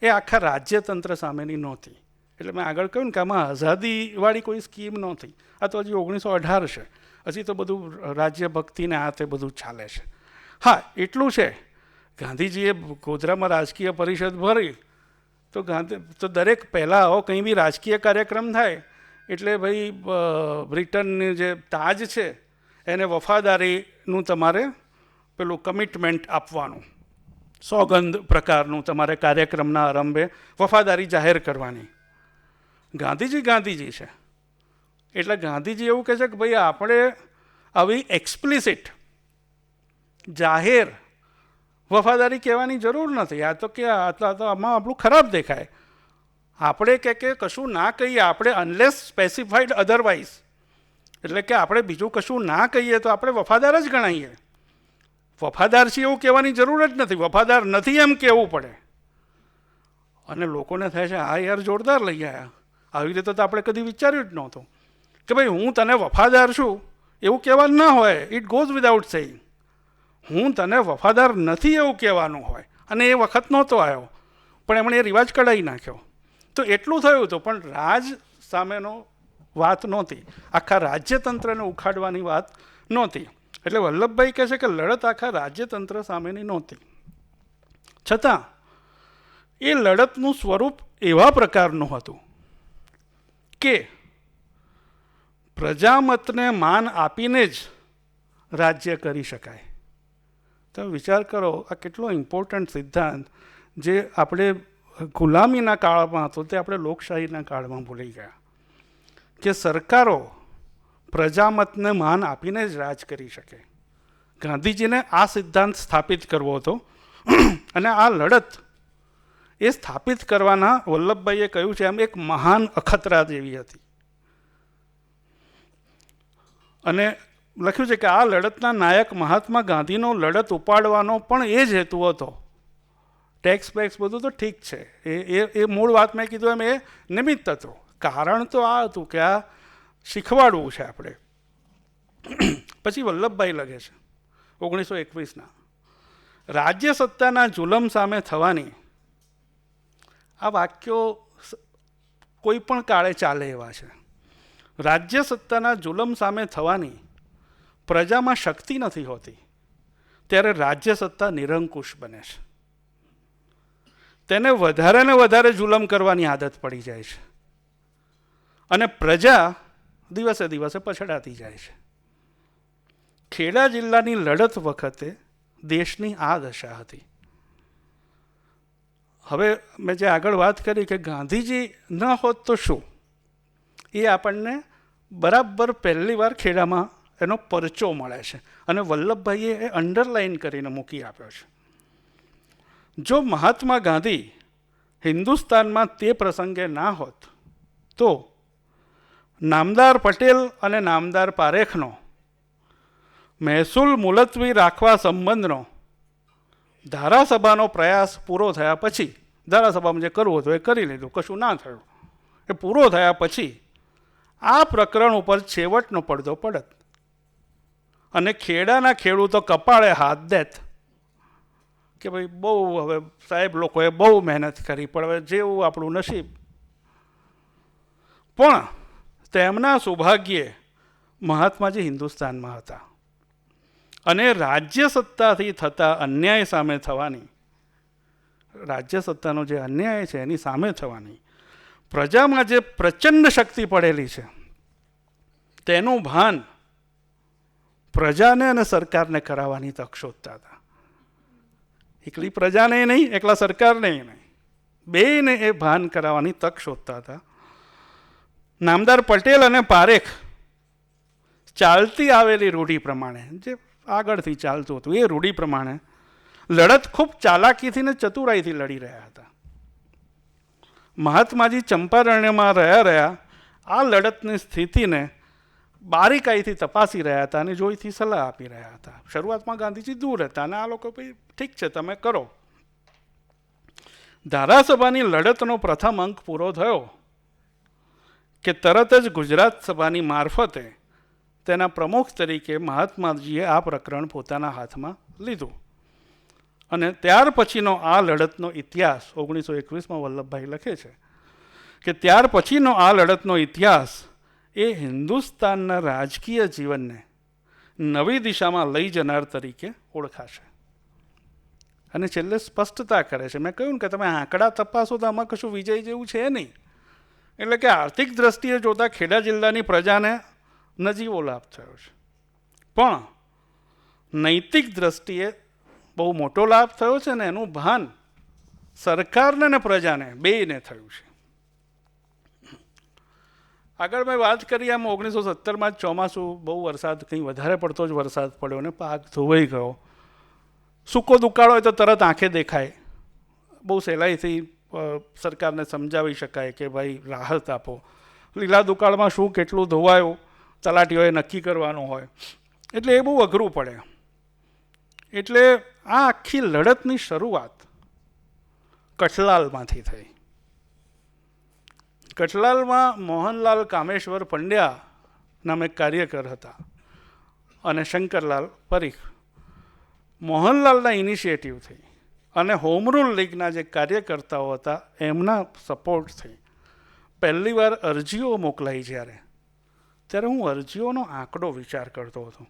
એ આખા રાજ્યતંત્ર સામેની નહોતી. એટલે મેં આગળ કહ્યું ને કે આમાં આઝાદીવાળી કોઈ સ્કીમ નહોતી. આ તો હજી 1918 છે, હજી તો બધું રાજ્ય ભક્તિને આ તે બધું ચાલે છે. હા, એટલું છે ગાંધીજીએ ગોધરામાં રાજકીય પરિષદ ભરી તો દરેક પહેલાં આવો કંઈ બી રાજકીય કાર્યક્રમ થાય એટલે ભાઈ બ્રિટનની જે તાજ છે એને વફાદારીનું તમારે પેલું કમિટમેન્ટ આપવાનું, સોગંદ પ્રકારનું તમારે કાર્યક્રમના આરંભે વફાદારી જાહેર કરવાની. ગાંધીજી છે એટલે ગાંધીજી એવું કહે છે કે ભાઈ આપણે આવી એક્સપ્લિસિટ જાહેર વફાદારી કહેવાની જરૂર નથી. આ તો કે આમાં આપણું ખરાબ દેખાય. આપણે કે કશું ના કહીએ, આપણે અનલેસ સ્પેસિફાઈડ અધરવાઇઝ, એટલે કે આપણે બીજું કશું ના કહીએ તો આપણે વફાદાર જ ગણાઈએ. વફાદાર છે એવું કહેવાની જરૂર જ નથી, વફાદાર નથી એમ કહેવું પડે. અને લોકોને થાય છે આ યાર જોરદાર લઈ આવ્યા, આવી રીતે તો આપણે કદી વિચાર્યું જ નહોતું કે ભાઈ હું તને વફાદાર છું એવું કહેવાનું ના હોય. It goes without saying. હું તને વફાદાર નથી એવું કહેવાનું હોય. અને એ વખત નહોતો આવ્યો પણ એમણે એ રિવાજ કઢાવી નાખ્યો. તો એટલું થયું હતું, પણ રાજ સામેનો વાત નહોતી, આખા રાજ્યતંત્રને ઉખાડવાની વાત નહોતી. એટલે વલ્લભભાઈ કહે છે કે લડત આખા રાજ્યતંત્ર સામેની નહોતી, છતાં એ લડતનું સ્વરૂપ એવા પ્રકારનું હતું કે પ્રજામતને માન આપીને જ રાજ્ય કરી શકાય. તમે વિચાર કરો આ કેટલો ઇમ્પોર્ટન્ટ સિદ્ધાંત જે આપણે ગુલામીના કાળમાં હતો તે આપણે લોકશાહીના કાળમાં ભૂલી ગયા કે સરકારો પ્રજામતને માન આપીને જ રાજ કરી શકે. ગાંધીજીને આ સિદ્ધાંત સ્થાપિત કરવો હતો અને આ લડત એ સ્થાપિત કરવાના વલ્લભભાઈએ કહ્યું છે એમ એક મહાન અખતરા જેવી હતી. અને લખ્યું છે કે આ લડતના નાયક મહાત્મા ગાંધીનો લડત ઉપાડવાનો પણ એ જ હેતુ હતો. ટેક્સ બેક્સ બધું તો ઠીક છે, એ મૂળ વાત મેં કીધું એમ એ નિમિત્ત હતું. કારણ તો આ હતું કે આ શીખવાડવું છે આપણે. પછી વલ્લભભાઈ લખે છે 1921 રાજ્ય સત્તાના જુલમ સામે થવાની આ વાક્યો કોઈ પણ કાળે ચાલે એવા છે. રાજ્ય સત્તાના જુલમ સામે થવાની પ્રજામાં શક્તિ નથી હોતી ત્યારે રાજ્ય સત્તા નિરંકુશ બને છે. તેને વધારે ને વધારે જુલમ કરવાની આદત પડી જાય છે અને પ્રજા દિવસે દિવસે પછડાતી જાય છે. ખેડા જિલ્લાની લડત વખતે દેશની આ દશા હતી. હવે મેં જે આગળ વાત કરી કે ગાંધીજી ન હોત તો શું, એ આપણને બરાબર પહેલી વાર ખેડામાં એનો પરચો મળે છે અને વલ્લભભાઈએ એ અંડરલાઇન કરીને મૂકી આપ્યો છે. જો મહાત્મા ગાંધી હિન્દુસ્તાનમાં તે પ્રસંગે ના હોત તો નામદાર પટેલ અને નામદાર પારેખનો મહેસૂલ મુલતવી રાખવા સંબંધનો ધારાસભાનો પ્રયાસ પૂરો થયા પછી, ધારાસભામાં જે કરવું હતું એ કરી લીધું, કશું ના થયું, એ પૂરો થયા પછી આ પ્રકરણ ઉપર છેવટનો પડદો પડત અને ખેડાના ખેડૂતો કપાળે હાથ દેત કે ભાઈ બહુ હવે સાહેબ લોકોએ બહુ મહેનત કરી પણ હવે જેવું આપણું નસીબ. પણ તેમના સૌભાગ્યે મહાત્માજી હિન્દુસ્તાનમાં હતા અને રાજ્ય સત્તાથી થતા અન્યાય સામે થવાની, રાજ્ય સત્તાનો જે અન્યાય છે એની સામે થવાની પ્રજામાં જે પ્રચંડ શક્તિ પડેલી છે તેનું ભાન પ્રજાને અને સરકારને કરાવવાની તક શોધતા હતા. એકલી પ્રજાને નહીં, એકલા સરકારને નહીં, બેયને એ ભાન કરાવવાની તક શોધતા હતા. નામદાર પટેલ અને પારેખ ચાલતી આવેલી રૂઢી પ્રમાણે, જે આગળથી ચાલતું હતું એ રૂઢી પ્રમાણે લડત ખૂબ ચાલાકીથી ને ચતુરાઈથી લડી રહ્યા હતા. મહાત્માજી ચંપારણ્યમાં રહ્યા આ લડતની સ્થિતિને બારીકાઈથી તપાસી રહ્યા હતા અને જોઈથી સલાહ આપી રહ્યા હતા. શરૂઆતમાં ગાંધીજી દૂર હતા અને આ લોકો ભાઈ ઠીક છે તમે કરો. ધારાસભાની લડતનો પ્રથમ અંક પૂરો થયો કે તરત જ ગુજરાત સભાની મારફતે તેના પ્રમુખ તરીકે મહાત્માજીએ આ પ્રકરણ પોતાના હાથમાં લીધું અને ત્યાર પછીનો આ લડતનો ઇતિહાસ 1921માં વલ્લભભાઈ લખે છે કે ત્યાર પછીનો આ લડતનો ઇતિહાસ એ હિન્દુસ્તાનના રાજકીય જીવનને નવી દિશામાં લઈ જનાર તરીકે ઓળખાશે. અને છેલ્લે સ્પષ્ટતા કરે છે, મેં કહ્યું કે તમે આંકડા તપાસો તો આમાં કશું વિજય જેવું છે નહીં. એટલે કે આર્થિક દ્રષ્ટિએ જોતા ખેડા જિલ્લાની પ્રજાને નજીવો લાભ થયો છે, પણ નૈતિક દ્રષ્ટિએ બહુ મોટો લાભ થયો છે ને એનું ભાન સરકારને ને પ્રજાને બેયને થયું છે. આગળ મેં વાત કરી આમ 1970માં જ ચોમાસું બહુ વરસાદ, કંઈ વધારે પડતો જ વરસાદ પડ્યો ને પાક ધોવાઈ ગયો. સૂકો દુકાળ હોય તો તરત આંખે દેખાય, બહુ સહેલાઈથી સરકારને સમજાવી શકાય કે ભાઈ રાહત આપો. લીલા દુકાળમાં શું કેટલું ધોવાયું તલાટીઓએ નક્કી કરવાનું હોય એટલે એ બહુ અઘરું પડે. એટલે આ આખી લડતની શરૂઆત કઠલાલમાંથી થઈ. કઠલાલમાં મોહનલાલ કામેશ્વર પંડ્યા નામે કાર્યકર હતા અને શંકરલાલ પરીખ. મોહનલાલના ઇનિશિયેટિવથી અને હોમ રૂલ લીગના જે કાર્યકર્તાઓ હતા એમના સપોર્ટથી પહેલી વાર અરજીઓ મોકલાઈ. ત્યારે હું અરજીઓનો આંકડો વિચાર કરતો હતો.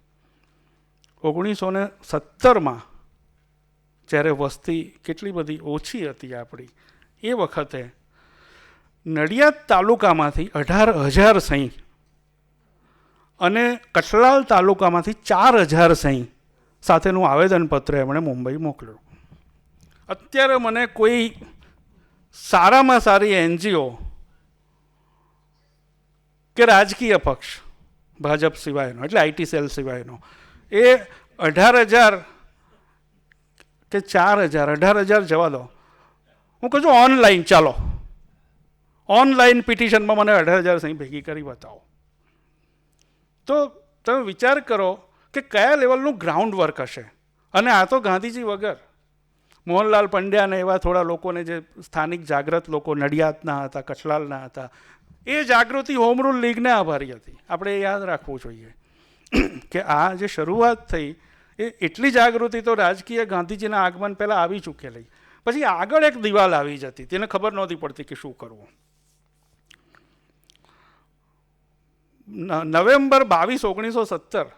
1970માં જ્યારે વસ્તી કેટલી બધી ઓછી હતી આપણી, એ વખતે નડિયાદ તાલુકામાંથી 18,000 સહી અને કઠલાલ તાલુકામાંથી 4,000 સહી સાથેનું આવેદનપત્ર એમણે મુંબઈ મોકલ્યું. અત્યારે મને કોઈ સારામાં સારી NGO કે રાજકીય પક્ષ ભાજપ સિવાયનો, એટલે IT સેલ સિવાયનો, એ 18,000 કે 4,000, 18,000 જવા દો, હું કહું છું ઓનલાઈન, ચાલો ઓનલાઈન પિટિશનમાં મને 18,000 સહી ભેગી કરી બતાવો. તો તમે વિચાર કરો કે કયા લેવલનું ગ્રાઉન્ડ વર્ક હશે. અને આ તો ગાંધીજી વગર મોહનલાલ પંડ્યાને એવા થોડા લોકોને, જે સ્થાનિક જાગૃત લોકો નડિયાદના હતા, કઠલાલના હતા, એ જાગૃતિ હોમ રૂલ લીગને આભારી હતી. આપણે એ યાદ રાખવું જોઈએ કે આ જે શરૂઆત થઈ એ એટલી જાગૃતિ તો રાજકીય ગાંધીજીના આગમન પહેલાં આવી ચૂકેલી. પછી આગળ એક દિવાલ આવી જતી, તેને ખબર નહોતી પડતી કે શું કરવું. નવેમ્બર 22, 1917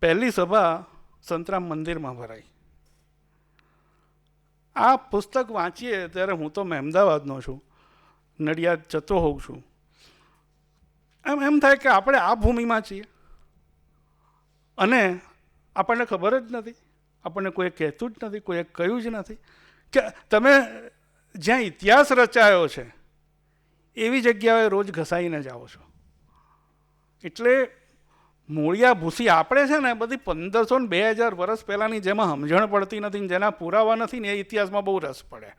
પહેલી સભા સંતરામ મંદિરમાં ભરાઈ. આ પુસ્તક વાંચીએ ત્યારે હું તો અમદાવાદનો છું, નડિયાદ જતો હોઉં છું, એમ થાય કે આપણે આ ભૂમિમાં છીએ અને આપણને ખબર જ નથી, આપણને કોઈ કહેતું જ નથી, કોઈએ કહ્યું જ નથી કે તમે જ્યાં ઇતિહાસ રચાયો છે એવી જગ્યાએ રોજ ઘસાઈને જાઓ છો. એટલે મૂળિયા ભૂસી આપણે છે ને બધી 1500 ને 2000 વર્ષ પહેલાંની જેમાં સમજણ પડતી નથી, જેના પુરાવા નથી ને એ ઇતિહાસમાં બહુ રસ પડે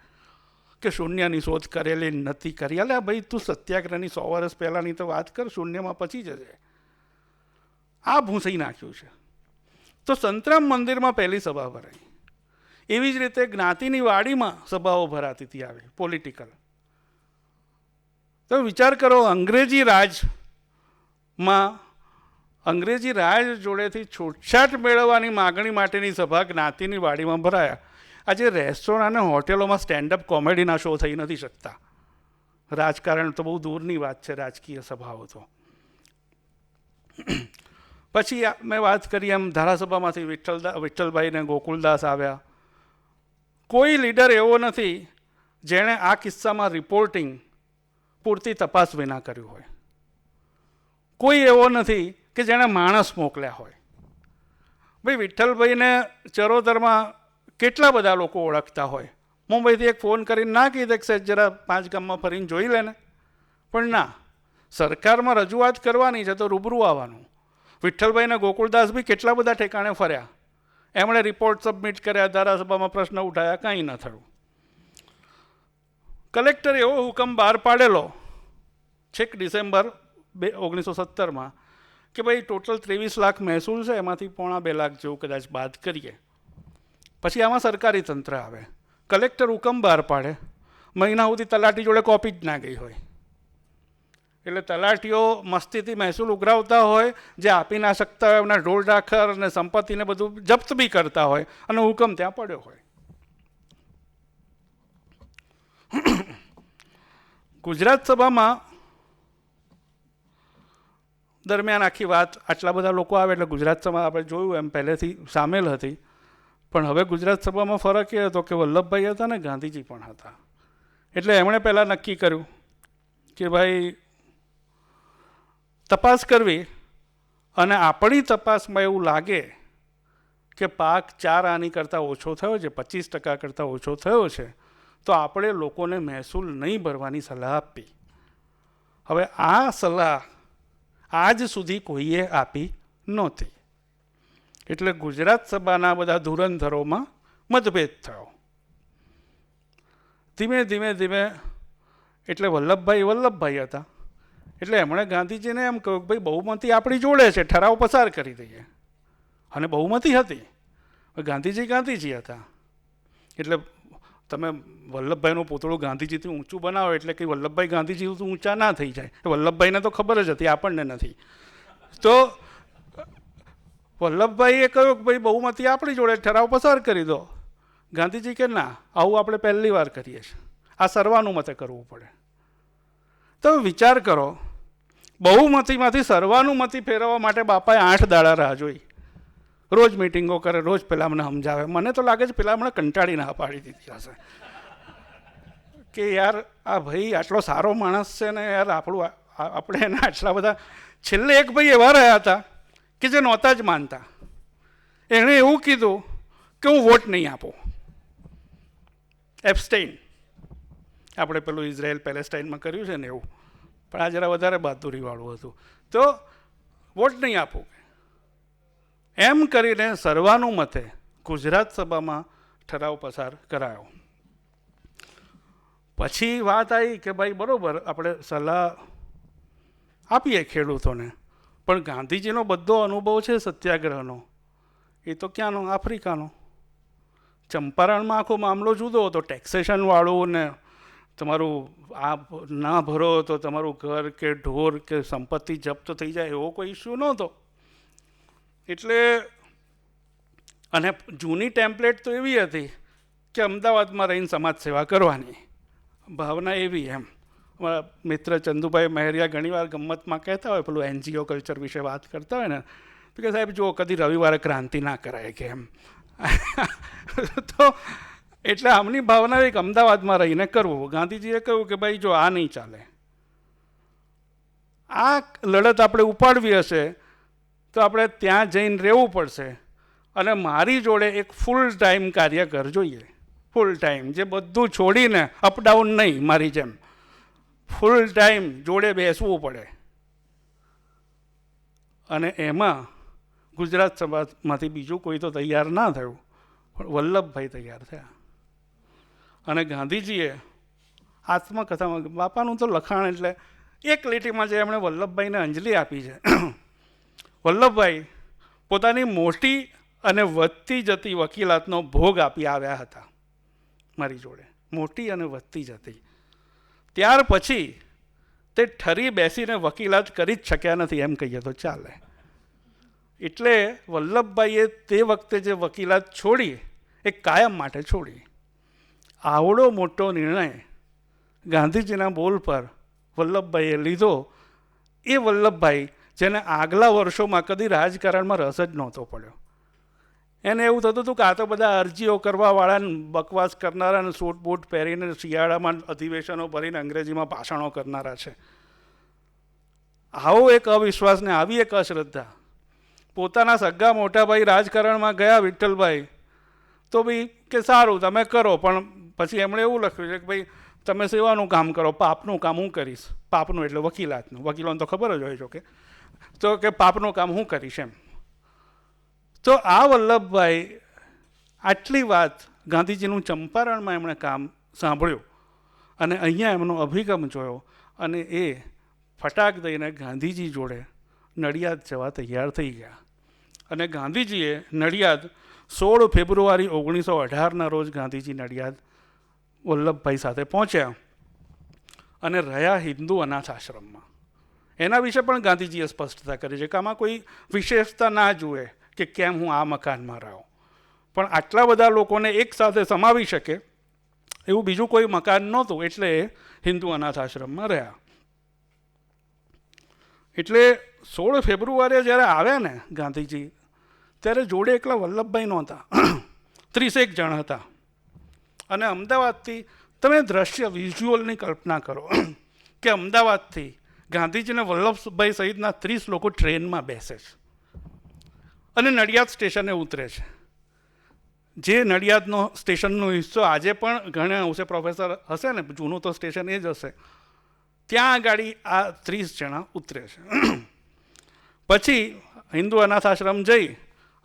કે શૂન્યની શોધ કરેલી નથી કરી. અલ્યા ભાઈ, તું સત્યાગ્રહની 100 વર્ષ પહેલાંની તો વાત કર, શૂન્યમાં પચી જશે. આ ભૂંસી નાખ્યું છે. તો સંતરામ મંદિરમાં પહેલી સભા ભરાઈ. એવી જ રીતે જ્ઞાતિની વાડીમાં સભાઓ ભરાતી હતી આવી પોલિટિકલ. તો વિચાર કરો, અંગ્રેજી રાજ જોડેથી છૂટછાટ મેળવવાની માગણી માટેની સભા જ્ઞાતિની વાડીમાં ભરાયા. આજે રેસ્ટોરન્ટ અને હોટેલોમાં સ્ટેન્ડઅપ કોમેડીના શો થઈ નથી શકતા. રાજકારણ તો બહુ દૂરની વાત છે, રાજકીય સભાઓ તો. પછી મેં વાત કરી એમ ધારાસભામાંથી વિઠ્ઠલભાઈ ને ગોકુલદાસ આવ્યા. કોઈ લીડર એવો નથી જેણે આ કિસ્સામાં રિપોર્ટિંગ પૂરતી તપાસ વિના કર્યું હોય. કોઈ એવો નથી કે જેણે માણસ મોકલ્યા હોય. ભાઈ, વિઠ્ઠલભાઈને ચરોતરમાં કેટલા બધા લોકો ઓળખતા હોય. મુંબઈથી એક ફોન કરીને ના કહી દે કે જરા 5 ગામમાં ફરીને જોઈ લે ને, પણ ના, સરકારમાં રજૂઆત કરવાની છે તો રૂબરૂ આવવાનું. વિઠ્ઠલભાઈને ગોકુલદાસ બી કેટલા બધા ઠેકાણે ફર્યા, એમણે રિપોર્ટ સબમિટ કર્યા, ધારાસભામાં પ્રશ્ન ઉઠાયા, કાંઈ ન થયું. કલેક્ટર એવો હુકમ બહાર પાડેલો છેક ડિસેમ્બર 1917 કે ભાઈ ટોટલ 23 લાખ મહેસૂલ છે, એમાંથી 1.25 લાખ જેવું કદાચ બાદ કરીએ. પછી આમાં સરકારી તંત્ર આવે, કલેક્ટર હુકમ બહાર પાડે, મહિના સુધી તલાટી જોડે કોપી જ ના ગઈ હોય. એટલે તલાટીઓ મસ્તીથી મહેસૂલ ઉઘરાવતા હોય, જે આપી ના શકતા હોય એમના ઢોલ ઢાખર અને સંપત્તિને બધું જપ્ત બી કરતા હોય અને હુકમ ત્યાં પડ્યો હોય. ગુજરાત સભામાં દરમિયાન આખી વાત, આટલા બધા લોકો આવે એટલે ગુજરાત સભા આપણે જોયું એમ પહેલેથી સામેલ હતી. પણ હવે ગુજરાત સભામાં ફરક એ હતો કે વલ્લભભાઈ હતા ને ગાંધીજી પણ હતા. એટલે એમણે પહેલાં નક્કી કર્યું કે ભાઈ તપાસ કરવી, અને આપણી તપાસમાં એવું લાગે કે પાક 4 આની કરતાં ઓછો થયો છે, 25% કરતાં ઓછો થયો છે, તો આપણે લોકોને મહેસૂલ નહીં ભરવાની સલાહ આપી. હવે આ સલાહ આજ સુધી કોઈએ આપી નહોતી. એટલે ગુજરાત સભાના બધા ધુરંધરોમાં મતભેદ થયો. ધીમે ધીમે એટલે વલ્લભભાઈ હતા. એટલે એમણે ગાંધીજીને એમ કહ્યું કે ભાઈ બહુમતી આપણી જોડે છે, ઠરાવ પસાર કરી દઈએ. અને બહુમતી હતી. ગાંધીજી હતા. એટલે તમે વલ્લભભાઈનું પૂતળું ગાંધીજીથી ઊંચું બનાવો એટલે કે વલ્લભભાઈ ગાંધીજીથી ઊંચા ના થઈ જાય. વલ્લભભાઈને તો ખબર જ હતી, આપણને નથી. તો વલ્લભભાઈએ કહ્યું કે ભાઈ બહુમતી આપણી જોડે, ઠરાવ પસાર કરી દો. ગાંધીજી કે ના, આવું આપણે પહેલી વાર કરીએ છીએ, આ સર્વાનુમતે કરવું પડે. તો વિચાર કરો, બહુમતીમાંથી સર્વાનુમતિ ફેરવવા માટે બાપાએ 8 દાડા રાહ જોઈ. રોજ મિટિંગો કરે, રોજ પેલા મને સમજાવે. મને તો લાગે છે પેલા મને કંટાળી ના પાડી દીધી હશે કે યાર આ ભાઈ આટલો સારો માણસ છે ને યાર, આપણે એને આટલા બધા. છેલ્લે એક ભાઈ એવા રહ્યા હતા કે જે નહોતા જ માનતા. એણે એવું કીધું કે હું વોટ નહીં આપું, એબ્સ્ટેઇન. આપણે પેલું ઇઝરાયલ પેલેસ્ટાઇનમાં કર્યું છે ને એવું, પણ આ જરા વધારે બહાદુરીવાળું હતું. તો વોટ નહીં આપું એમ કરીને સર્વાનુમતે ગુજરાત સભામાં ઠરાવ પસાર કરાયો. પછી વાત આવી કે ભાઈ બરાબર, આપણે સલાહ આપીએ ખેડૂતોને, પણ ગાંધીજીનો બધો અનુભવ છે સત્યાગ્રહનો એ તો ક્યાંનો? આફ્રિકાનો. ચંપારણમાં આખો મામલો જુદો હતો, ટેક્સેશનવાળું ને તમારું આ ના ભરો તો તમારું ઘર કે ઢોર કે સંપત્તિ જપ્ત થઈ જાય એવો કોઈ ઇસ્યુ નહોતો. એટલે અને જૂની ટેમ્પલેટ તો એવી હતી કે અમદાવાદમાં રહીને સમાજ સેવા કરવાની ભાવના એવી એમ. અમારા મિત્ર ચંદુભાઈ મહેરિયા ઘણીવાર ગમ્મતમાં કહેતા હોય, પેલું NGO કલ્ચર વિશે વાત કરતા હોય ને, તો કે સાહેબ જુઓ કદી રવિવારે ક્રાંતિ ના કરાય કે એમ. તો એટલે આમની ભાવના એક અમદાવાદમાં રહીને કરવું. ગાંધીજીએ કહ્યું કે ભાઈ જો આ નહીં ચાલે, આ લડત આપણે ઉપાડવી હશે તો આપણે ત્યાં જઈને રહેવું પડશે, અને મારી જોડે એક ફૂલ ટાઈમ કાર્યકર જોઈએ. ફૂલ ટાઈમ, જે બધું છોડીને અપડાઉન નહીં, મારી જેમ ફૂલ ટાઈમ જોડે બેસવું પડે. અને એમાં ગુજરાત સમાજમાંથી બીજું કોઈ તો તૈયાર ના થયું, પણ વલ્લભભાઈ તૈયાર થયા. અને ગાંધીજીએ આત્મકથામાં, બાપાનું તો લખાણ એટલે એક લીટીમાં જે એમણે વલ્લભભાઈને અંજલિ આપી છે. વલ્લભભાઈ પોતાની મોટી અને વધતી જતી વકીલાતનો ભોગ આપી આવ્યા હતા મારી જોડે, મોટી અને વધતી જતી. ત્યાર પછી તે ઠરી બેસીને વકીલાત કરી જ શક્યા નથી, એમ કહીએ તો ચાલે. એટલે વલ્લભભાઈએ તે વખતે જે વકીલાત છોડી એ કાયમ માટે છોડી. આવડો મોટો નિર્ણય ગાંધીજીના બોલ પર વલ્લભભાઈએ લીધો. એ વલ્લભભાઈ જેને આગલા વર્ષોમાં કદી રાજકારણમાં રસ જ નહોતો પડ્યો, એને એવું થતું હતું કે આ તો બધા અરજીઓ કરવાવાળા, બકવાસ કરનારા, અને સૂટ બૂટ પહેરીને શિયાળામાં અધિવેશનો ભરીને અંગ્રેજીમાં ભાષણો કરનારા છે. આવો એક અવિશ્વાસ ને આવી એક અશ્રદ્ધા. પોતાના સગા મોટાભાઈ રાજકારણમાં ગયા, વિઠ્ઠલભાઈ, તો ભાઈ કે સારું તમે કરો, પણ પછી એમણે એવું લખ્યું છે કે ભાઈ તમે સેવાનું કામ કરો, પાપનું કામ હું કરીશ. પાપનું એટલે વકીલાતનું, વકીલોને તો ખબર જ હોય છે કે, તો કે પાપનું કામ હું કરીશ એમ. તો આ વલ્લભભાઈ આટલી વાત ગાંધીજીનું ચંપારણમાં એમણે કામ સાંભળ્યું અને અહીંયા એમનો અભિગમ જોયો, અને એ ફટાક દઈને ગાંધીજી જોડે નડિયાદ જવા તૈયાર થઈ ગયા. અને ગાંધીજીએ નડિયાદ 16 ફેબ્રુઆરી 1918ના રોજ ગાંધીજી નડિયાદ વલ્લભભાઈ સાથે પહોંચ્યા અને રહ્યા હિન્દુ અનાથ આશ્રમમાં. એના વિશે પણ ગાંધીજીએ સ્પષ્ટતા કરી છે કે આમાં કોઈ વિશેષતા ના જુએ કે કેમ હું આ મકાનમાં રહ્યો, પણ આટલા બધા લોકોને એક સાથે સમાવી શકે એવું બીજું કોઈ મકાન નહોતું, એટલે એ હિન્દુ અનાથ આશ્રમમાં રહ્યા. એટલે 16 ફેબ્રુઆરીએ જ્યારે આવ્યા ને ગાંધીજી, ત્યારે જોડે એકલા વલ્લભભાઈ નહોતા, 30 જણ હતા. અને અમદાવાદથી તમે દ્રશ્ય, વિઝ્યુઅલની કલ્પના કરો કે અમદાવાદથી ગાંધીજીને વલ્લભભાઈ સહિતના 30 લોકો ટ્રેનમાં બેસે છે અને નડિયાદ સ્ટેશને ઉતરે છે. જે નડિયાદનો સ્ટેશનનો હિસ્સો આજે પણ ઘણા અંશે પ્રોફેસર હશે ને, જૂનું તો સ્ટેશન એ જ હશે, ત્યાં આગળ આ 30 જણા ઉતરે છે. પછી હિન્દુ અનાથ આશ્રમ જઈ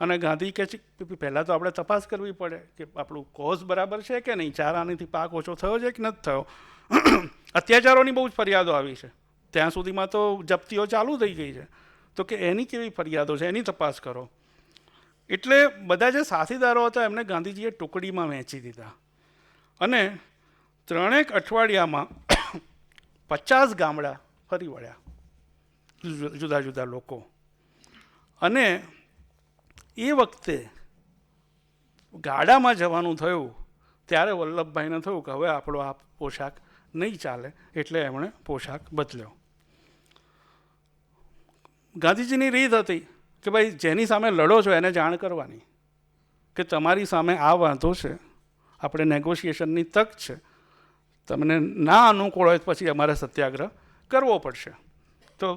અને ગાંધી કહે છે પહેલાં તો આપણે તપાસ કરવી પડે કે આપણું કોઝ બરાબર છે કે નહીં, 4 આનાથી પાક ઓછો થયો છે કે નથી થયો. અત્યાચારોની બહુ જ ફરિયાદો આવી છે, ત્યાં સુધીમાં તો જપ્તીઓ ચાલુ થઈ ગઈ છે, તો કે એની કેવી ફરિયાદો છે એની તપાસ કરો. એટલે બધા જે સાથીદારો હતા એમને ગાંધીજીએ ટુકડીમાં વહેંચી દીધા અને 3 અઠવાડિયામાં 50 ગામડા ફરી વળ્યા, જુદા જુદા લોકો. અને એ વખતે ગાડામાં જવાનું થયું ત્યારે વલ્લભભાઈને થયું કે હવે આપણો આ પોશાક નહીં ચાલે, એટલે એમણે પોશાક બદલ્યો. ગાંધીજીની રીત હતી કે ભાઈ જેની સામે લડો છો એને જાણ કરવાની કે તમારી સામે આ વાંધો છે, આપણે નેગોશિએશનની તક છે, તમને ના અનુકૂળ હોય પછી અમારે સત્યાગ્રહ કરવો પડશે. તો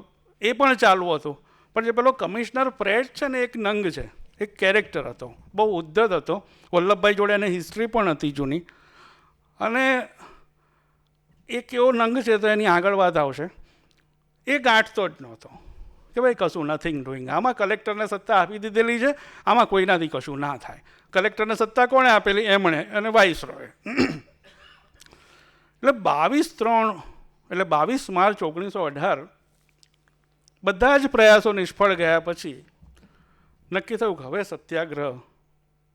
એ પણ ચાલુ હતું. પણ જે પેલો કમિશનર પ્રેટ છે ને, એક નંગ છે, એક કેરેક્ટર હતો, બહુ ઉદ્ધત હતો. વલ્લભભાઈ જોડે એને હિસ્ટ્રી પણ હતી જૂની, અને એક એવો નંગ છે તો એની આગળ વાત આવશે. એ ગાંઠતો જ નહોતો કે ભાઈ કશું નથિંગ ડુઈંગ, આમાં કલેક્ટરને સત્તા આપી દીધેલી છે, આમાં કોઈનાથી કશું ના થાય. કલેક્ટરને સત્તા કોણે આપેલી? એમણે, અને વાઇસરોય. એટલે 22 માર્ચ 1918 બધા જ પ્રયાસો નિષ્ફળ ગયા પછી નક્કી થયું કે હવે સત્યાગ્રહ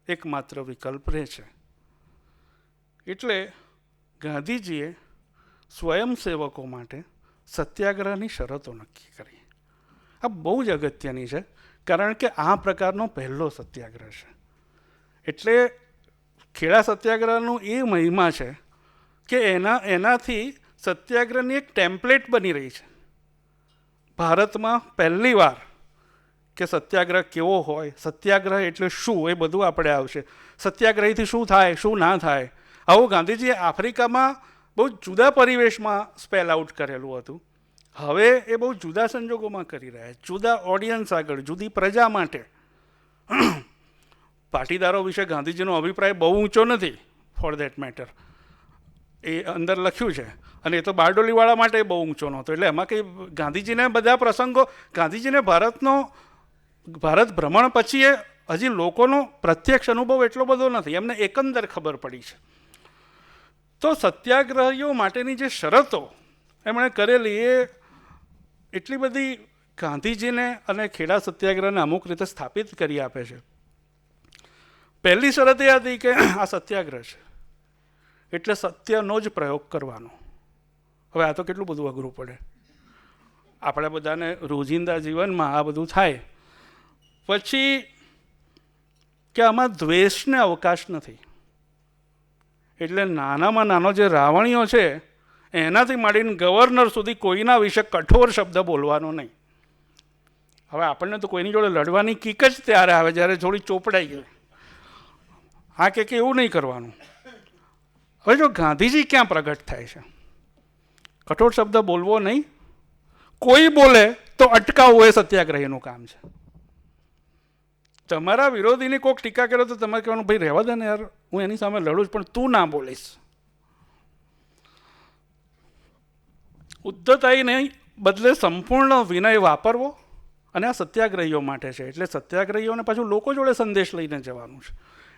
એકમાત્ર વિકલ્પ રહે છે. એટલે ગાંધીજીએ સ્વયંસેવકો માટે સત્યાગ્રહની શરતો નક્કી કરી. આ બહુ જ અગત્યની છે, કારણ કે આ પ્રકારનો પહેલો સત્યાગ્રહ છે. એટલે ખેડા સત્યાગ્રહનું એ મહિમા છે કે એનાથી સત્યાગ્રહની એક ટેમ્પલેટ બની રહી છે. ભારતમાં પહેલી વાર કે સત્યાગ્રહ કેવો હોય, સત્યાગ્રહ એટલે શું, એ બધું આપણે આવશે. સત્યાગ્રહીથી શું થાય, શું ના થાય. આવું ગાંધીજીએ આફ્રિકામાં બહુ જુદા પરિવેશમાં સ્પેલ આઉટ કરેલું હતું. હવે એ બહુ જુદા સંજોગોમાં કરી રહ્યા, જુદા ઓડિયન્સ આગળ, જુદી પ્રજા માટે. પાટીદારો વિશે ગાંધીજીનો અભિપ્રાય બહુ ઊંચો નથી, ફોર દેટ મેટર. એ અંદર લખ્યું છે, અને એ તો બારડોલીવાળા માટે બહુ ઊંચો નહોતો. એટલે એમાં કંઈ ગાંધીજીને બધા પ્રસંગો, ગાંધીજીને ભારત ભ્રમણ પછી હજી લોકોનો પ્રત્યક્ષ અનુભવ એટલો બધો નથી, એમને એકંદર ખબર પડી છે. તો સત્યાગ્રહીઓ માટેની જે શરતો એમણે કરેલી એ એટલી બધી ગાંધીજીને અને ખેડા સત્યાગ્રહને અમુક રીતે સ્થાપિત કરી આપે છે. પહેલી શરત એ હતી કે આ સત્યાગ્રહ છે એટલે સત્યનો જ પ્રયોગ કરવાનો. હવે આ તો કેટલું બધું અઘરું પડે આપણે બધાને. રોજિંદા જીવનમાં આ બધું થાય પછી કે આમાં દ્વેષને અવકાશ નથી. એટલે નાનામાં નાનો જે રાવણીઓ છે એનાથી માંડીને ગવર્નર સુધી કોઈના વિશે કઠોર શબ્દ બોલવાનો નહીં. હવે આપણને તો કોઈની જોડે લડવાની કીક જ ત્યારે આવે જ્યારે થોડી ચોપડાઈ ગઈ. હા કે એવું નહીં કરવાનું. હવે જો ગાંધીજી ક્યાં પ્રગટ થાય છે, કઠોર શબ્દ બોલવો નહીં, કોઈ બોલે તો અટકાવવું એ સત્યાગ્રહીનું કામ છે. તમારા વિરોધીની કોઈક ટીકા કરે તો તમારે કહેવાનું ભાઈ રહેવા દે ને યાર, હું એની સામે લડું છું પણ તું ના બોલીશ. ઉદ્ધતાઈને બદલે સંપૂર્ણ વિનય વાપરવો, અને આ સત્યાગ્રહીઓ માટે છે. એટલે સત્યાગ્રહીઓને પાછું લોકો જોડે સંદેશ લઈને જવાનું છે.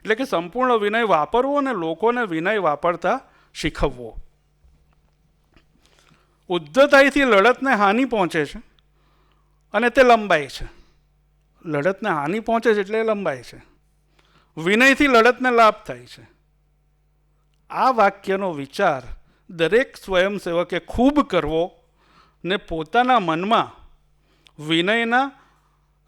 એટલે કે સંપૂર્ણ વિનય વાપરવો અને લોકોને વિનય વાપરતા શીખવવો. ઉદ્ધતાઈથી લડતને હાનિ પહોંચે છે અને તે લંબાય છે. લડતને હાનિ પહોંચે છે એટલે એ લંબાય છે. વિનયથી લડતને લાભ થાય છે. આ વાક્યનો વિચાર દરેક સ્વયંસેવકે ખૂબ કરવો ને પોતાના મનમાં વિનયના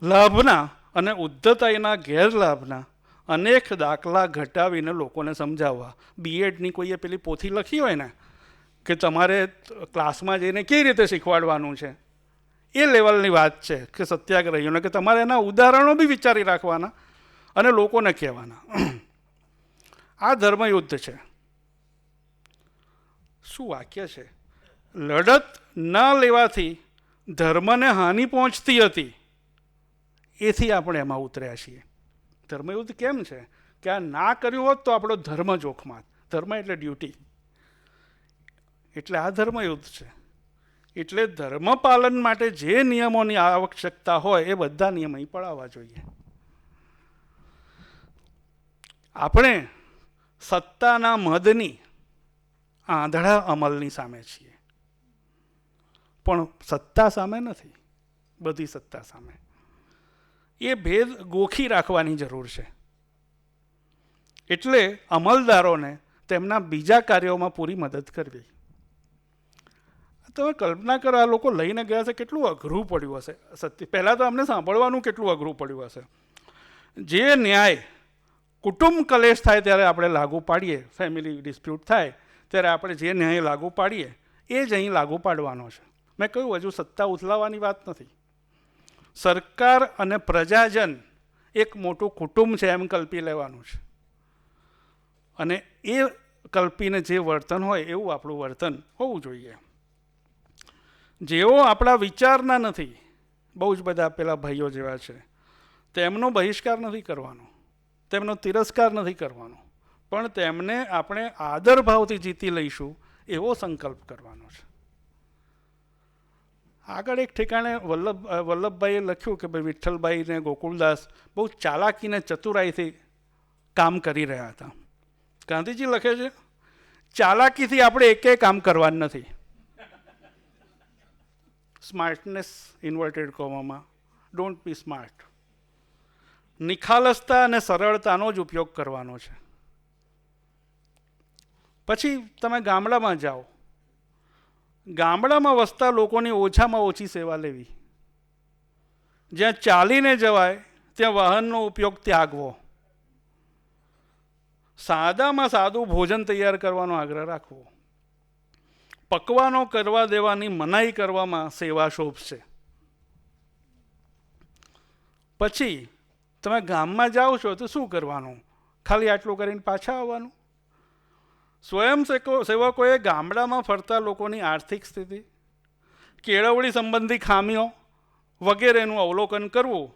લાભના અને ઉદ્ધતાઈના ગેરલાભના અનેક દાખલા ઘટાવીને લોકોને સમજાવવા. બીએડની કોઈએ પેલી પોથી લખી હોય ને કે તમારે ક્લાસમાં જઈને કેવી રીતે શીખવાડવાનું છે, એ લેવલની વાત છે કે સત્યાગ્રહીઓને, કે તમારે એના ઉદાહરણો બી વિચારી રાખવાના અને લોકોને કહેવાના. આ ધર્મયુદ્ધ છે. શું વાક્ય છે? લડત ન લેવાથી ધર્મને હાનિ પહોંચતી હતી, એથી આપણે એમાં ઉતર્યા છીએ. ધર્મયુદ્ધ કેમ છે કે આ ના કર્યું હોત તો આપણો ધર્મ જોખમાત. ધર્મ એટલે ડ્યુટી, એટલે આ ધર્મયુદ્ધ છે. એટલે ધર્મ પાલન માટે જે નિયમોની આવશ્યકતા હોય એ બધા નિયમ અહીં પડાવવા જોઈએ. આપણે સત્તાના મદની આંધળા અમલની સામે છીએ, પણ સત્તા સામે નથી, બધી સત્તા સામે. એ ભેદ ગોખી રાખવાની જરૂર છે. એટલે અમલદારોને તેમના બીજા કાર્યોમાં પૂરી મદદ કરવી. તમે કલ્પના કરો, આ લોકો લઈને ગયા છે, કેટલું અઘરું પડ્યું હશે. સત્ય પહેલાં તો અમને સાંભળવાનું કેટલું અઘરું પડ્યું હશે. જે ન્યાય કુટુંબ કલેશ થાય ત્યારે આપણે લાગુ પાડીએ, ફેમિલી ડિસ્પ્યુટ થાય ત્યારે આપણે જે ન્યાય લાગુ પાડીએ એ જ અહીં લાગુ પાડવાનો છે. મેં કહ્યું હજુ સત્તા ઉથલાવવાની વાત નથી. સરકાર અને પ્રજાજન એક મોટું કુટુંબ છે એમ કલ્પી લેવાનું છે, અને એ કલ્પીને જે વર્તન હોય એવું આપણું વર્તન હોવું જોઈએ. જેઓ આપણા વિચારના નથી, બહુ જ બધા પેલા ભાઈઓ જેવા છે, તેમનો બહિષ્કાર નથી કરવાનો, તેમનો તિરસ્કાર નથી કરવાનો, પણ તેમને આપણે આદર ભાવથી જીતી લઈશું એવો સંકલ્પ કરવાનો છે. આગળ એક ઠેકાણે વલ્લભભાઈએ લખ્યું કે ભાઈ વિઠ્ઠલભાઈ ને ગોકુળદાસ બહુ ચાલાકીને ચતુરાઈથી કામ કરી રહ્યા હતા. ગાંધીજી લખે છે, ચાલાકીથી આપણે એકે કામ કરવાનું નથી. સ્માર્ટનેસ ઇન્વર્ટેડ કોમામાં, ડોન્ટ બી સ્માર્ટ. નિખાલસતા અને સરળતાનો જ ઉપયોગ કરવાનો છે. પછી તમે ગામડામાં જાઓ, ગામડામાં વસતા લોકોની ઓછામાં ઓછી સેવા લેવી. જ્યાં ચાલીને જવાય ત્યાં વાહનનો ઉપયોગ ત્યાગવો. સાદામાં સાદું ભોજન તૈયાર કરવાનો આગ્રહ રાખવો, પકવાનો કરવા દેવાની મનાઈ કરવામાં સેવા શોભશે. પછી તમે ગામમાં જાઓ છો તો શું કરવાનું? ખાલી આટલું કરીને પાછા આવવાનું? સેવકોએ ગામડામાં ફરતા લોકોની આર્થિક સ્થિતિ, કેળવણી સંબંધી ખામીઓ વગેરેનું અવલોકન કરવું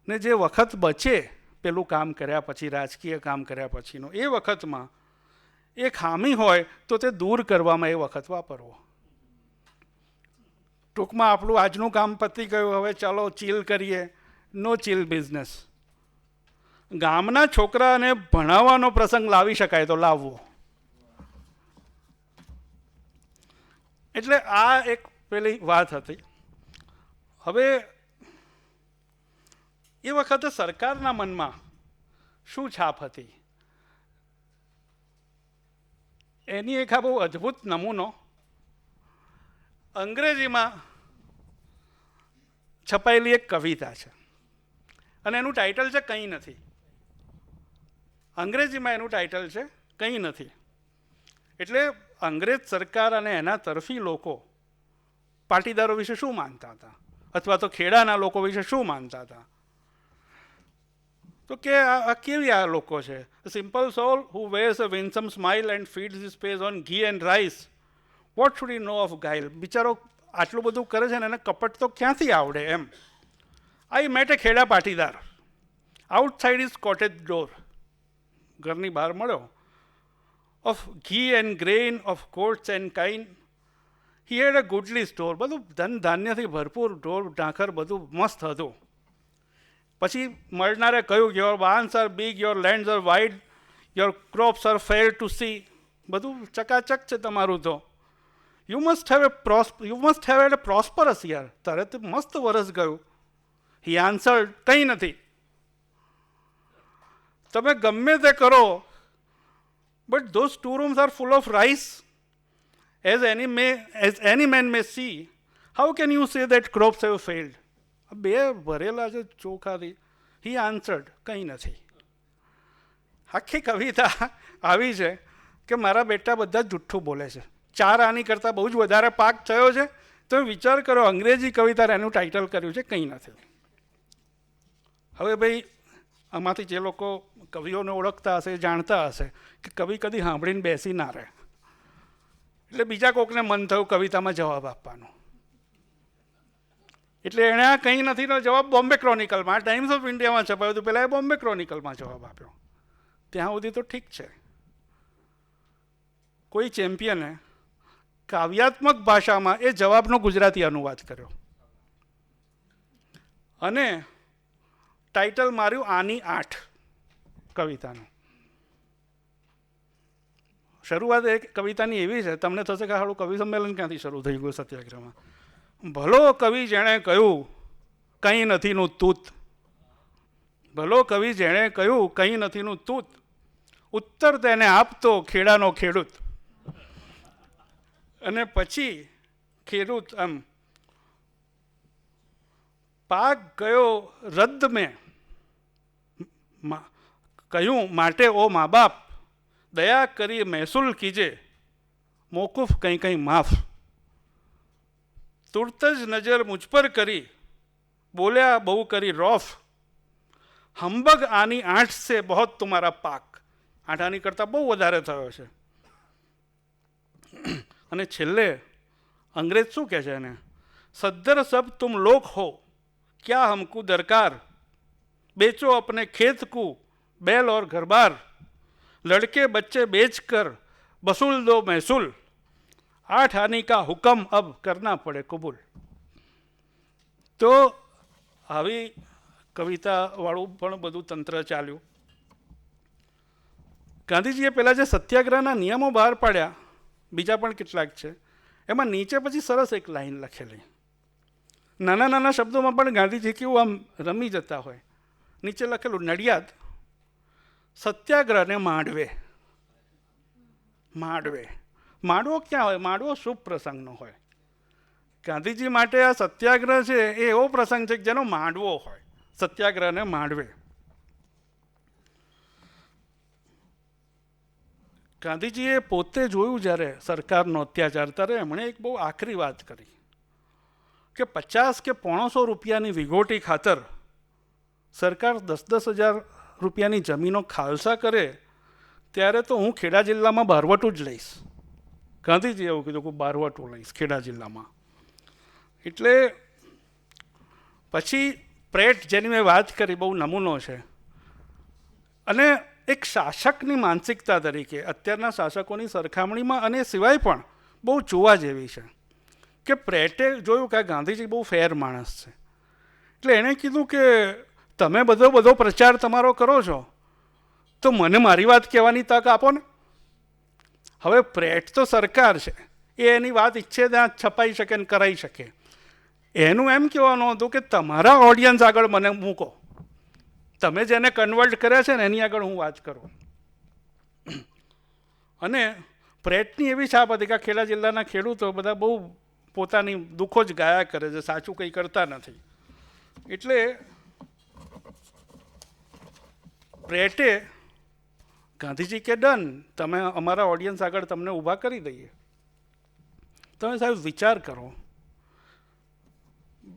ને જે વખત બચે પેલું કામ કર્યા પછી, રાજકીય કામ કર્યા પછીનો, એ વખતમાં એ ખામી હોય તો તે દૂર કરવામાં એ વખત વાપરવો. ટૂંકમાં આપણું આજનું કામ પતી ગયું, હવે ચાલો ચીલ કરીએ. નો ચીલ બિઝનેસ. ગામના છોકરાને ભણાવવાનો પ્રસંગ લાવી શકાય તો લાવવો. એટલે આ એક પેલી વાત હતી. હવે એ વખતે સરકારના મનમાં શું છાપ હતી એની એક આ બહુ અદ્ભુત નમૂનો અંગ્રેજીમાં છપાયેલી એક કવિતા છે અને એનું ટાઇટલ છે કંઈ નથી. અંગ્રેજીમાં એનું ટાઇટલ છે કંઈ નથી. એટલે અંગ્રેજ સરકાર અને એના તરફી લોકો પાટીદારો વિશે શું માનતા હતા, અથવા તો ખેડાના લોકો વિશે શું માનતા હતા? તો કે આ કેવી આ લોકો છે? Simple soul who wears a winsome smile and feeds his face on ghee and rice, what should he know of guile? બિચારો આટલું બધું કરે છે ને એને કપટ તો ક્યાંથી આવડે એમ. I met a Kheda Patidar outside his cottage door, ઘરની બહાર મળ્યો, of ghee and grain, of coats and kine, he had a goodly store. બધું ધન ધાન્યથી ભરપૂર, ઢોર ઢાંખર બધું મસ્ત હતું. પછી મળનારે કહ્યું, your barns are big, your lands are wide, your crops are fair to see. બધું ચકાચક છે તમારું તો. You must have had a prosperous year. તારે તો મસ્ત વરસ ગયું. હી આન્સર્ડ, કંઈ નથી. તમે ગમે તે કરો, but those 2 rooms are full of rice. As any man may see, how can you say that crops have failed? બે ભરેલા છે ચોખાથી. હી આન્સર્ડ, કંઈ નથી. આખી કવિતા આવી છે કે મારા બેટા બધા જુઠ્ઠું બોલે છે, 4 આની કરતાં બહુ જ વધારે પાક થયો છે. તો વિચાર કરો, અંગ્રેજી કવિતા એનું ટાઇટલ કર્યું છે કંઈ નથી. હવે ભાઈ આમાંથી જે લોકો કવિઓને ઓળખતા હશે, જાણતા હશે કે કવિ કદી સાંભળીને બેસી ના રહે, એટલે બીજા કોકને મન થયું કવિતામાં જવાબ આપવાનો. એટલે એણે આ કંઈ નથીનો જવાબ બોમ્બે ક્રોનિકલમાં, ટાઈમ્સ ઓફ ઇન્ડિયામાં છપાયું હતું, પહેલાં એ બોમ્બે ક્રોનિકલમાં જવાબ આપ્યો. ત્યાં સુધી તો ઠીક છે. કોઈ ચેમ્પિયને કાવ્યાત્મક ભાષામાં એ જવાબનો ગુજરાતી અનુવાદ કર્યો અને ટાઇટલ માર્યું આની 8 કવિતાનું. શરૂઆત એક કવિતાની એવી છે, તમને થશે કે સારું કવિ સંમેલન ક્યાંથી શરૂ થઈ ગયું સત્યાગ્રહમાં. ભલો કવિ જેણે કહ્યું કંઈ નથીનું તૂત, ભલો કવિ જેણે કહ્યું કંઈ નથીનું તૂત, ઉત્તર તેને આપતો ખેડાનો ખેડૂત. અને પછી ખેડૂત આમ પાક ગયો રદ મેં કહ્યું માટે ઓ મા બાપ, દયા કરી મહેસૂલ કીજે, મોકૂફ કંઈ કંઈ માફ. તુરત જ નજર મુझ પર કરી, બોલ્યા બહુ કરી રોફ, હંબગ આની 8 સે બહોત તુમારા પાક. 8 આની કરતાં બહુ વધારે થયો છે. અને છેલ્લે અંગ્રેજ શું કહે છે એને? સદ્ધર સબ તુમ લોક હો, ક્યા હમકુ દરકાર, बेचो अपने खेत को बैल और घर बार, लड़के बच्चे बेच कर वसूल दो महसूल, 8 आने का हुक्म अब करना पड़े कबूल. तो આવી કવિતાવાળું પણ બધું તંત્ર ચાલ્યું. ગાંધીજીએ પહેલાં જે સત્યાગ્રહના નિયમો બહાર પાડ્યા, બીજા પણ કેટલાક છે, એમાં નીચે પછી સરસ એક લાઈન લખેલી. નાના નાના શબ્દોમાં પણ ગાંધીજી કેવું આમ રમી જતા હોય. નીચે લખેલું, નડિયાદ સત્યાગ્રહને માંડવે. માંડવે, માંડવો ક્યાં હોય? માંડવો શુભ પ્રસંગનો હોય. ગાંધીજી માટે આ સત્યાગ્રહ છે એ એવો પ્રસંગ છે જેનો માંડવો હોય. સત્યાગ્રહને માંડવે. ગાંધીજીએ પોતે જોયું જ્યારે સરકારનો અત્યાચાર, ત્યારે એમણે એક બહુ આકરી વાત કરી કે 50 કે 500 રૂપિયાની વિગોટી ખાતર સરકાર 10,000 રૂપિયાની જમીનો ખાલસા કરે, ત્યારે તો હું ખેડા જિલ્લામાં બારવટું જ લઈશ. ગાંધીજીએ એવું કીધું કે બારવટું લઈશ ખેડા જિલ્લામાં. એટલે પછી પ્રેટ, જેની મેં વાત કરી, બહુ નમૂનો છે. અને એક શાસકની માનસિકતા તરીકે અત્યારના શાસકોની સરખામણીમાં અને સિવાય પણ બહુ જોવા જેવી છે કે પ્રેટે જોયું કે આ ગાંધીજી બહુ ફેર માણસ છે. એટલે એણે કીધું કે તમે બધો પ્રચાર તમારો કરો છો, તો મને મારી વાત કહેવાની તક આપો ને. હવે પ્રેટ તો સરકાર છે, એ એની વાત ઈચ્છે ત્યાં છપાઈ શકે ને કરાઈ શકે. એનું એમ કહેવાનું હતું કે તમારા ઓડિયન્સ આગળ મને મૂકો, તમે જેને કન્વર્ટ કર્યા છે ને એની આગળ હું વાત કરું. અને પ્રેટની એવી છાપ હતી કે ખેડા જિલ્લાના ખેડૂતો બધા બહુ પોતાની દુઃખો જ ગાયા કરે છે, સાચું કંઈ કરતા નથી. એટલે પ્રેટે ગાંધીજી કે ડન, તમે અમારા ઓડિયન્સ આગળ તમને ઊભા કરી દઈએ. તમે સાહેબ વિચાર કરો,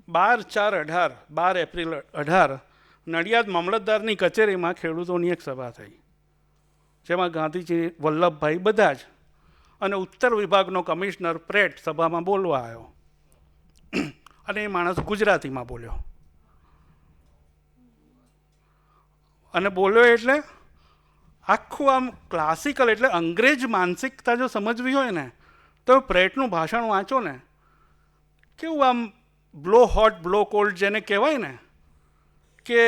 12 એપ્રિલ 18 નડિયાદ મામલતદારની કચેરીમાં ખેડૂતોની એક સભા થઈ, જેમાં ગાંધીજી, વલ્લભભાઈ, બધા જ, અને ઉત્તર વિભાગનો કમિશનર પ્રેટ સભામાં બોલવા આવ્યો. અને એ માણસ ગુજરાતીમાં બોલ્યો. અને બોલ્યો એટલે આખું આમ ક્લાસિકલ, એટલે અંગ્રેજ માનસિકતા જો સમજવી હોય ને તો પ્રેટનું ભાષણ વાંચો ને, કેવું આમ બ્લો હોટ બ્લો કોલ્ડ જેને કહેવાય ને, કે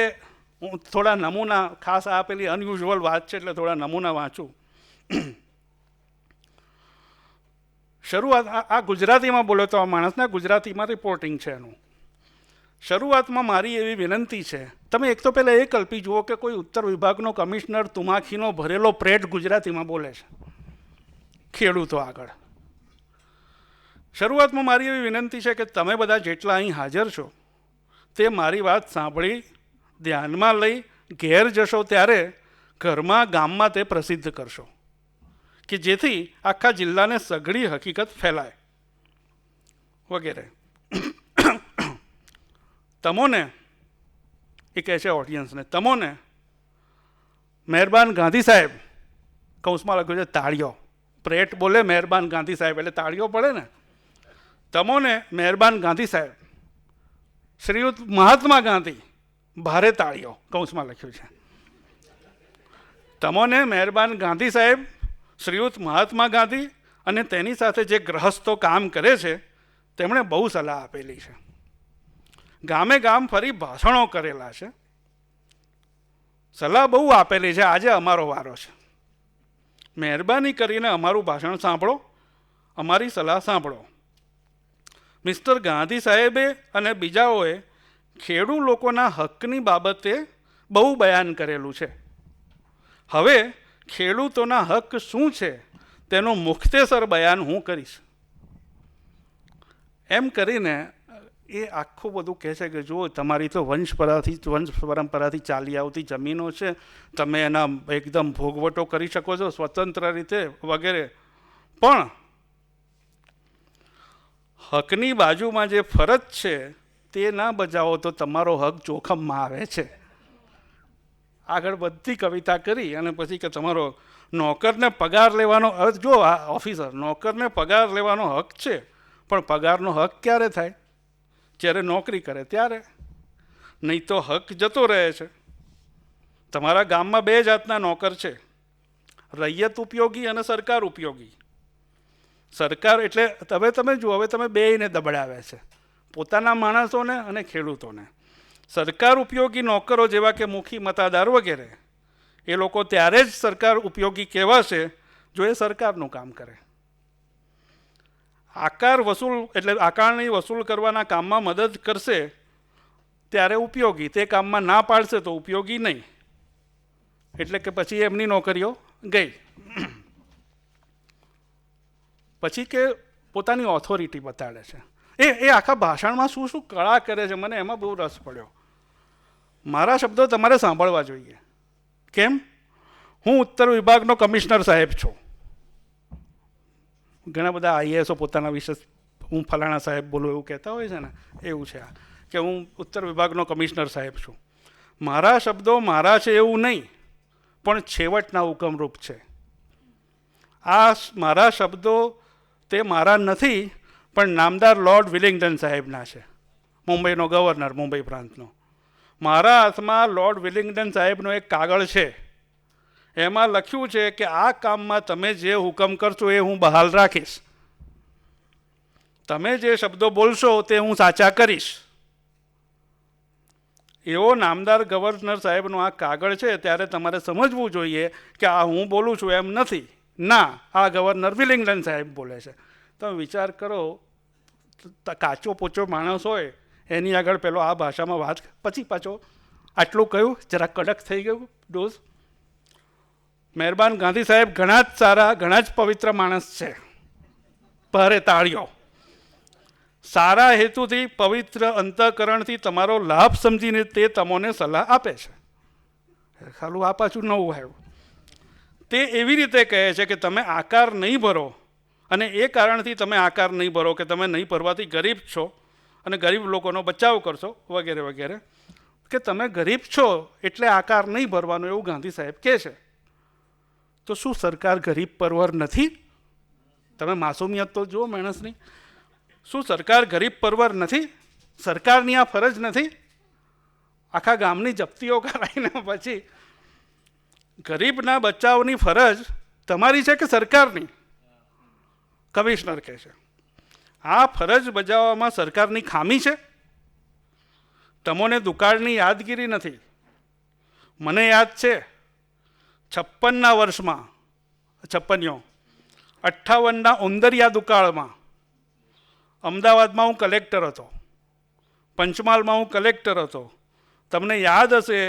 હું થોડા નમૂના, ખાસ આ પેલી અનયુઝ્યુઅલ વાત છે એટલે થોડા નમૂના વાંચું. શરૂઆત આ ગુજરાતીમાં બોલ્યો તો આ માણસના ગુજરાતીમાં રિપોર્ટિંગ છે એનું. શરૂઆતમાં મારી એવી વિનંતી છે, તમે એક તો પહેલાં એ કલ્પી જુઓ કે કોઈ ઉત્તર વિભાગનો કમિશનર તુમાખીનો ભરેલો પ્રેટ ગુજરાતીમાં બોલે છે ખેડૂતો આગળ. શરૂઆતમાં મારી એવી વિનંતી છે કે તમે બધા જેટલા અહીં હાજર છો તે મારી વાત સાંભળી, ધ્યાનમાં લઈ ઘેર જશો ત્યારે ઘરમાં, ગામમાં તે પ્રસિદ્ધ કરશો, કે જેથી આખા જિલ્લાને સઘળી હકીકત ફેલાય વગેરે. તમોને, એ કહે છે ઓડિયન્સને, તમોને મહેરબાન ગાંધી સાહેબ, કૌંસમાં લખ્યું છે તાળીઓ. પ્રેટ બોલે મહેરબાન ગાંધી સાહેબ એટલે તાળીઓ પડે ને. તમોને મહેરબાન ગાંધી સાહેબ, શ્રીયુત મહાત્મા ગાંધી, ભારે તાળીઓ, કૌંસમાં લખ્યું છે. તમોને મહેરબાન ગાંધી સાહેબ, શ્રીયુત મહાત્મા ગાંધી અને તેની સાથે જે ગ્રહસ્થો કામ કરે છે તેમણે બહુ સલાહ આપેલી છે. ગામે ગામ ફરી ભાષણો કરેલા છે, સલાહ બહુ આપેલી છે. આજે અમારો વારો છે, મહેરબાની કરીને અમારું ભાષણ સાંભળો, અમારી સલાહ સાંભળો. મિસ્ટર ગાંધી સાહેબે અને બીજાઓએ ખેડૂત લોકોના હકની બાબતે બહુ બયાન કરેલું છે. હવે ખેડૂતોના હક શું છે તેનું મુખ્તેસર બયાન હું કરીશ. એમ કરીને એ આખું બધું કહે છે કે જુઓ, તમારી તો વંશ પરંપરાથી ચાલી આવતી જમીનો છે, તમે એના એકદમ ભોગવટો કરી શકો છો સ્વતંત્ર રીતે વગેરે, પણ હકની બાજુમાં જે ફરજ છે તે ના બજાવો તો તમારો હક જોખમમાં આવે છે. આગળ બધી કવિતા કરી અને પછી કે તમારો નોકરને પગાર લેવાનો, હવે જો આ ઓફિસર, નોકરને પગાર લેવાનો હક છે, પણ પગારનો હક ક્યારે થાય? જ્યારે નોકરી કરે ત્યારે, નહીં તો હક જતો રહે છે. તમારા ગામમાં 2 જાતના નોકર છે, રૈયત ઉપયોગી અને સરકાર ઉપયોગી. સરકાર એટલે તમે જુઓ, હવે તમે બેયને દબડાવે છે, પોતાના માણસોને અને ખેડૂતોને. સરકાર ઉપયોગી નોકરો જેવા કે મુખી, મતાદાર વગેરે, એ લોકો ત્યારે જ સરકાર ઉપયોગી કહેવાશે જો એ સરકારનું કામ કરે. આકાર વસૂલ એટલે આકારણી વસૂલ કરવાના કામમાં મદદ કરશે ત્યારે ઉપયોગી, તે કામમાં ના પાડશે તો ઉપયોગી નહીં. એટલે કે પછી એમની નોકરીઓ ગઈ. પછી કે પોતાની ઓથોરિટી બતાડે છે. એ આખા ભાષણમાં શું શું કળા કરે છે, મને એમાં બહુ રસ પડ્યો. મારા શબ્દો તમારે સાંભળવા જોઈએ. કેમ? હું ઉત્તર વિભાગનો કમિશનર સાહેબ છું, ઘણા બધા આઈએએસો પોતાના વિશે હું ફલાણા સાહેબ બોલું એવું કહેતા હોય છે ને, એવું છે આ કે હું ઉત્તર વિભાગનો કમિશનર સાહેબ છું. મારા શબ્દો મારા છે એવું નહીં, પણ છેવટના હુકમરૂપ છે. આ મારા શબ્દો તે મારા નથી, પણ નામદાર લોર્ડ વિલિંગ્ટન સાહેબના છે, મુંબઈનો ગવર્નર, મુંબઈ પ્રાંતનો. મારા હાથમાં લોર્ડ વિલિંગ્ટન સાહેબનો એક કાગળ છે, એમાં લખ્યું છે કે આ કામમાં તમે જે હુકમ કરશો એ હું બહાલ રાખીશ. તમે જે શબ્દો બોલશો તે હું સાચા કરીશ. એવો નામદાર ગવર્નર સાહેબનો આ કાગળ છે. ત્યારે તમારે સમજવું જોઈએ કે આ હું બોલું છું એમ નથી, ના, આ ગવર્નર વિલિંગ્ટન સાહેબ બોલે છે. તમે વિચાર કરો, કાચો પોચો માણસ હોય એની આગળ પેલો આ ભાષામાં વાત, પછી પાછો આટલું કહ્યું, જરા કડક થઈ ગયું ડોઝ. મહેરબાન ગાંધી સાહેબ ઘણા જ સારા, ઘણા જ પવિત્ર માણસ છે, ભારે તાળીઓ. સારા હેતુથી, પવિત્ર અંતઃકરણથી તમારો લાભ સમજીને તે તમને સલાહ આપે છે. ખાલું આ પાછું નવું આવ્યું. તે એવી રીતે કહે છે કે તમે આકાર નહીં ભરો, અને એ કારણથી તમે આકાર નહીં ભરો કે તમે નહીં ભરવાથી ગરીબ છો અને ગરીબ લોકોનો બચાવ કરશો વગેરે વગેરે, કે તમે ગરીબ છો એટલે આકાર નહીં ભરવાનો, એવું ગાંધી સાહેબ કહે છે. તો શું સરકાર ગરીબ પરવર નથી? તમે માસુમિયત તો જુઓ માણસની. શું સરકાર ગરીબ પરવર નથી? સરકારની આ ફરજ નથી? આખા ગામની જપ્તીઓ કરાવીને પછી ગરીબના બચાવની ફરજ તમારી છે કે સરકારની? કમિશનર કહે છે આ ફરજ બજાવવામાં સરકારની ખામી છે. તમોને દુકાળની યાદગીરી નથી. મને યાદ છે 56ના વર્ષમાં, 58ના ઉંદરિયા દુકાળમાં અમદાવાદમાં હું કલેક્ટર હતો, પંચમહાલમાં હું કલેક્ટર હતો. તમને યાદ હશે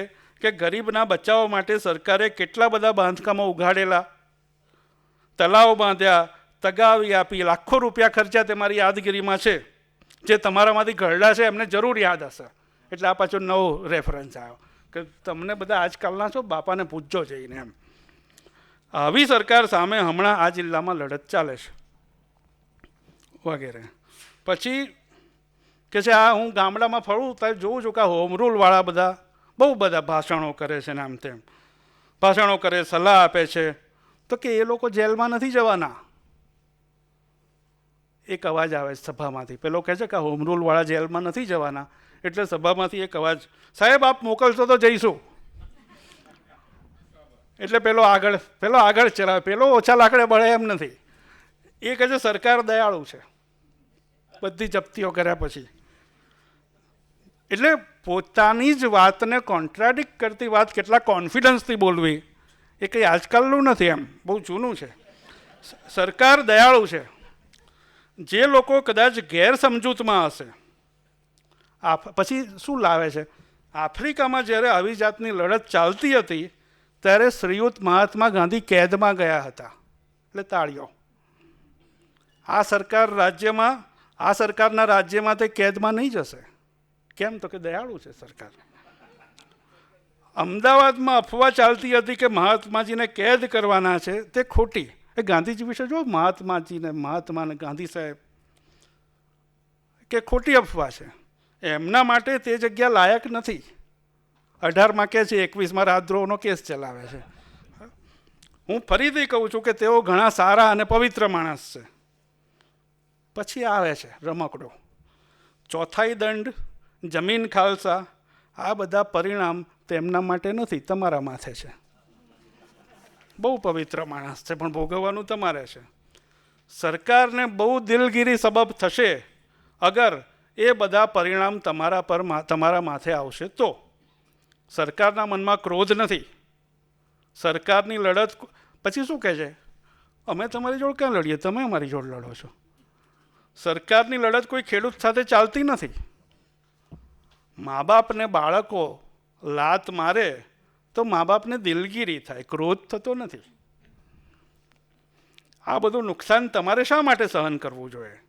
કે ગરીબના બચાવ માટે સરકારે કેટલા બધા બાંધકામો ઉઘાડેલા, તલાવ બાંધ્યા, તગાવી આપી, લાખો રૂપિયા ખર્ચ્યા. તે મારી યાદગીરીમાં છે. જે તમારામાંથી ઘરડા છે એમને જરૂર યાદ હશે. એટલે આ પાછો નવો રેફરન્સ આવ્યો કે તમને બધા આજકાલના છો, બાપાને પૂછજો જઈને એમ. આવી સરકાર સામે હમણાં આ જિલ્લામાં લડત ચાલે છે વગેરે. પછી કે છે આ હું ગામડામાં ફરું ત્યારે જોઉં છું કે આ હોમ રૂલવાળા બધા બહુ બધા ભાષણો કરે છે ને આમ તેમ ભાષણો કરે, સલાહ આપે છે. તો કે એ લોકો જેલમાં નથી જવાના. એક અવાજ આવે સભામાંથી, પેલો કહે છે કે હોમ રૂલવાળા જેલમાં નથી જવાના, એટલે સભામાંથી એક અવાજ, સાહેબ આપ મોકલશો તો જઈશું. એટલે પેલો આગળ ચલાવે, પેલો ઓછા લાકડે બળે એમ નથી. એ કહે છે સરકાર દયાળુ છે બધી જપ્તીઓ કર્યા પછી. એટલે પોતાની જ વાતને કોન્ટ્રાડિક્ટ કરતી વાત કેટલા કોન્ફિડન્સથી બોલવી એ કંઈ આજકાલનું નથી, એમ બહુ જૂનું છે. સરકાર દયાળુ છે. જે લોકો કદાચ ગેરસમજૂતમાં હશે, પછી શું લાવે છે, આફ્રિકામાં જ્યારે આવી જાતની લડત ચાલતી હતી ત્યારે શ્રીયુત મહાત્મા ગાંધી કેદમાં ગયા હતા. એટલે તાળીઓ. આ સરકારના રાજ્યમાં તે કેદમાં નહીં જશે. કેમ? તો કે દયાળુ છે સરકાર. અમદાવાદમાં અફવા ચાલતી હતી કે મહાત્માજીને કેદ કરવાના છે, તે ખોટી. એ ગાંધીજી વિશે જો મહાત્માને ગાંધી સાહેબ કે ખોટી અફવા છે. એમના માટે તે જગ્યા લાયક નથી. 18માં કે છે, 21માં રાજદ્રોહનો કેસ ચલાવે છે. હું ફરીથી કહું છું કે તેઓ ઘણા સારા અને પવિત્ર માણસ છે. પછી આવે છે રમકડો, ચોથાઈ દંડ, જમીન ખાલસા. આ બધા પરિણામ તેમના માટે નથી, તમારા માથે છે. બહુ પવિત્ર માણસ છે પણ ભોગવવાનું તમારે છે. સરકારને બહુ દિલગીરી સબબ થશે અગર એ બધા પરિણામ તમારા માથે આવશે તો. સરકારના મનમાં ક્રોધ નથી. સરકારની લડત પછી શું કહે છે, અમે તમારી જોડે ક્યાં લડીએ, તમે અમારી જોડે લડો છો. સરકારની લડત કોઈ ખેડૂત સાથે ચાલતી નથી. મા બાપને બાળકો લાત મારે તો મા બાપને દિલગીરી થાય, ક્રોધ થતો નથી. આ બધું નુકસાન તમારે શા માટે સહન કરવું જોઈએ?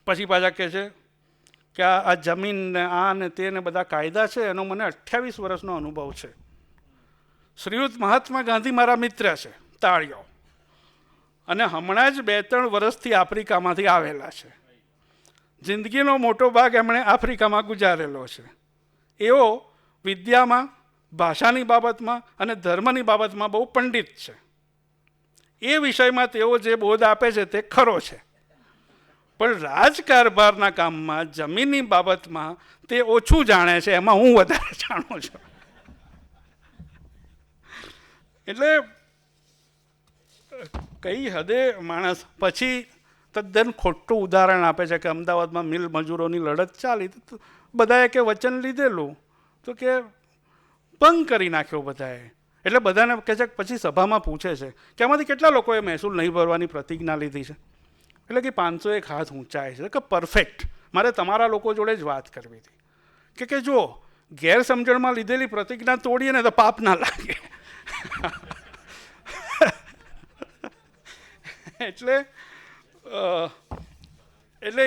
પછી પાછા કહે છે કે આ જમીન ને આ ને તે ને બધા કાયદા છે, એનો મને 28 વર્ષનો અનુભવ છે. શ્રીયુત મહાત્મા ગાંધી મારા મિત્ર છે. તાળીઓ. અને હમણાં જ 2-3 વર્ષથી આફ્રિકામાંથી આવેલા છે. જિંદગીનો મોટો ભાગ એમણે આફ્રિકામાં ગુજારેલો છે. એઓ વિદ્યામાં, ભાષાની બાબતમાં અને ધર્મની બાબતમાં બહુ પંડિત છે. એ વિષયમાં તેઓ જે બોધ આપે છે તે ખરો છે, પણ રાજકારભારના કામમાં, જમીનની બાબતમાં તે ઓછું જાણે છે, એમાં હું વધારે જાણું છું. એટલે કઈ હદે માણસ પછી તદ્દન ખોટું ઉદાહરણ આપે છે કે અમદાવાદમાં મિલ મજૂરોની લડત ચાલી, બધાએ કે વચન લીધેલું તો કે ભંગ કરી નાખ્યો બધાએ. એટલે બધાને કહે છે, પછી સભામાં પૂછે છે કે આમાંથી કેટલા લોકોએ મહેસૂલ નહીં ભરવાની પ્રતિજ્ઞા લીધી છે? એટલે કે 501 હાથ ઊંચાય છે કે પરફેક્ટ, મારે તમારા લોકો જોડે જ વાત કરવી હતી કે જો ગેરસમજણમાં લીધેલી પ્રતિજ્ઞા તોડીએ ને તો પાપ ના લાગે. એટલે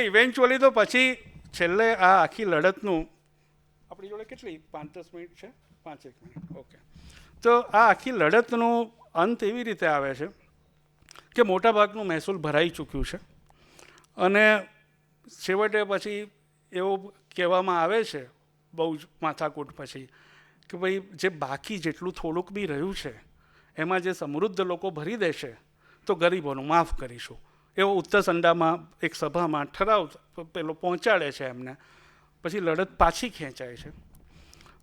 ઇવેન્ચ્યુઅલી તો પછી છેલ્લે આ આખી લડતનું આપણી જોડે કેટલી 5-10 મિનિટ છે, 5-1 મિનિટ, ઓકે. તો આ આખી લડતનું અંત એવી રીતે આવે છે કે મોટાભાગનું મહેસૂલ ભરાઈ ચૂક્યું છે અને છેવટે પછી એવું કહેવામાં આવે છે બહુ જ માથાકૂટ પછી કે ભાઈ જે બાકી જેટલું થોડુંક બી રહ્યું છે એમાં જે સમૃદ્ધ લોકો ભરી દેશે તો ગરીબોનું માફ કરીશું. એવો ઉત્તરસંડામાં એક સભામાં ઠરાવ પેલો પહોંચાડે છે એમને. પછી લડત પાછી ખેંચાય છે.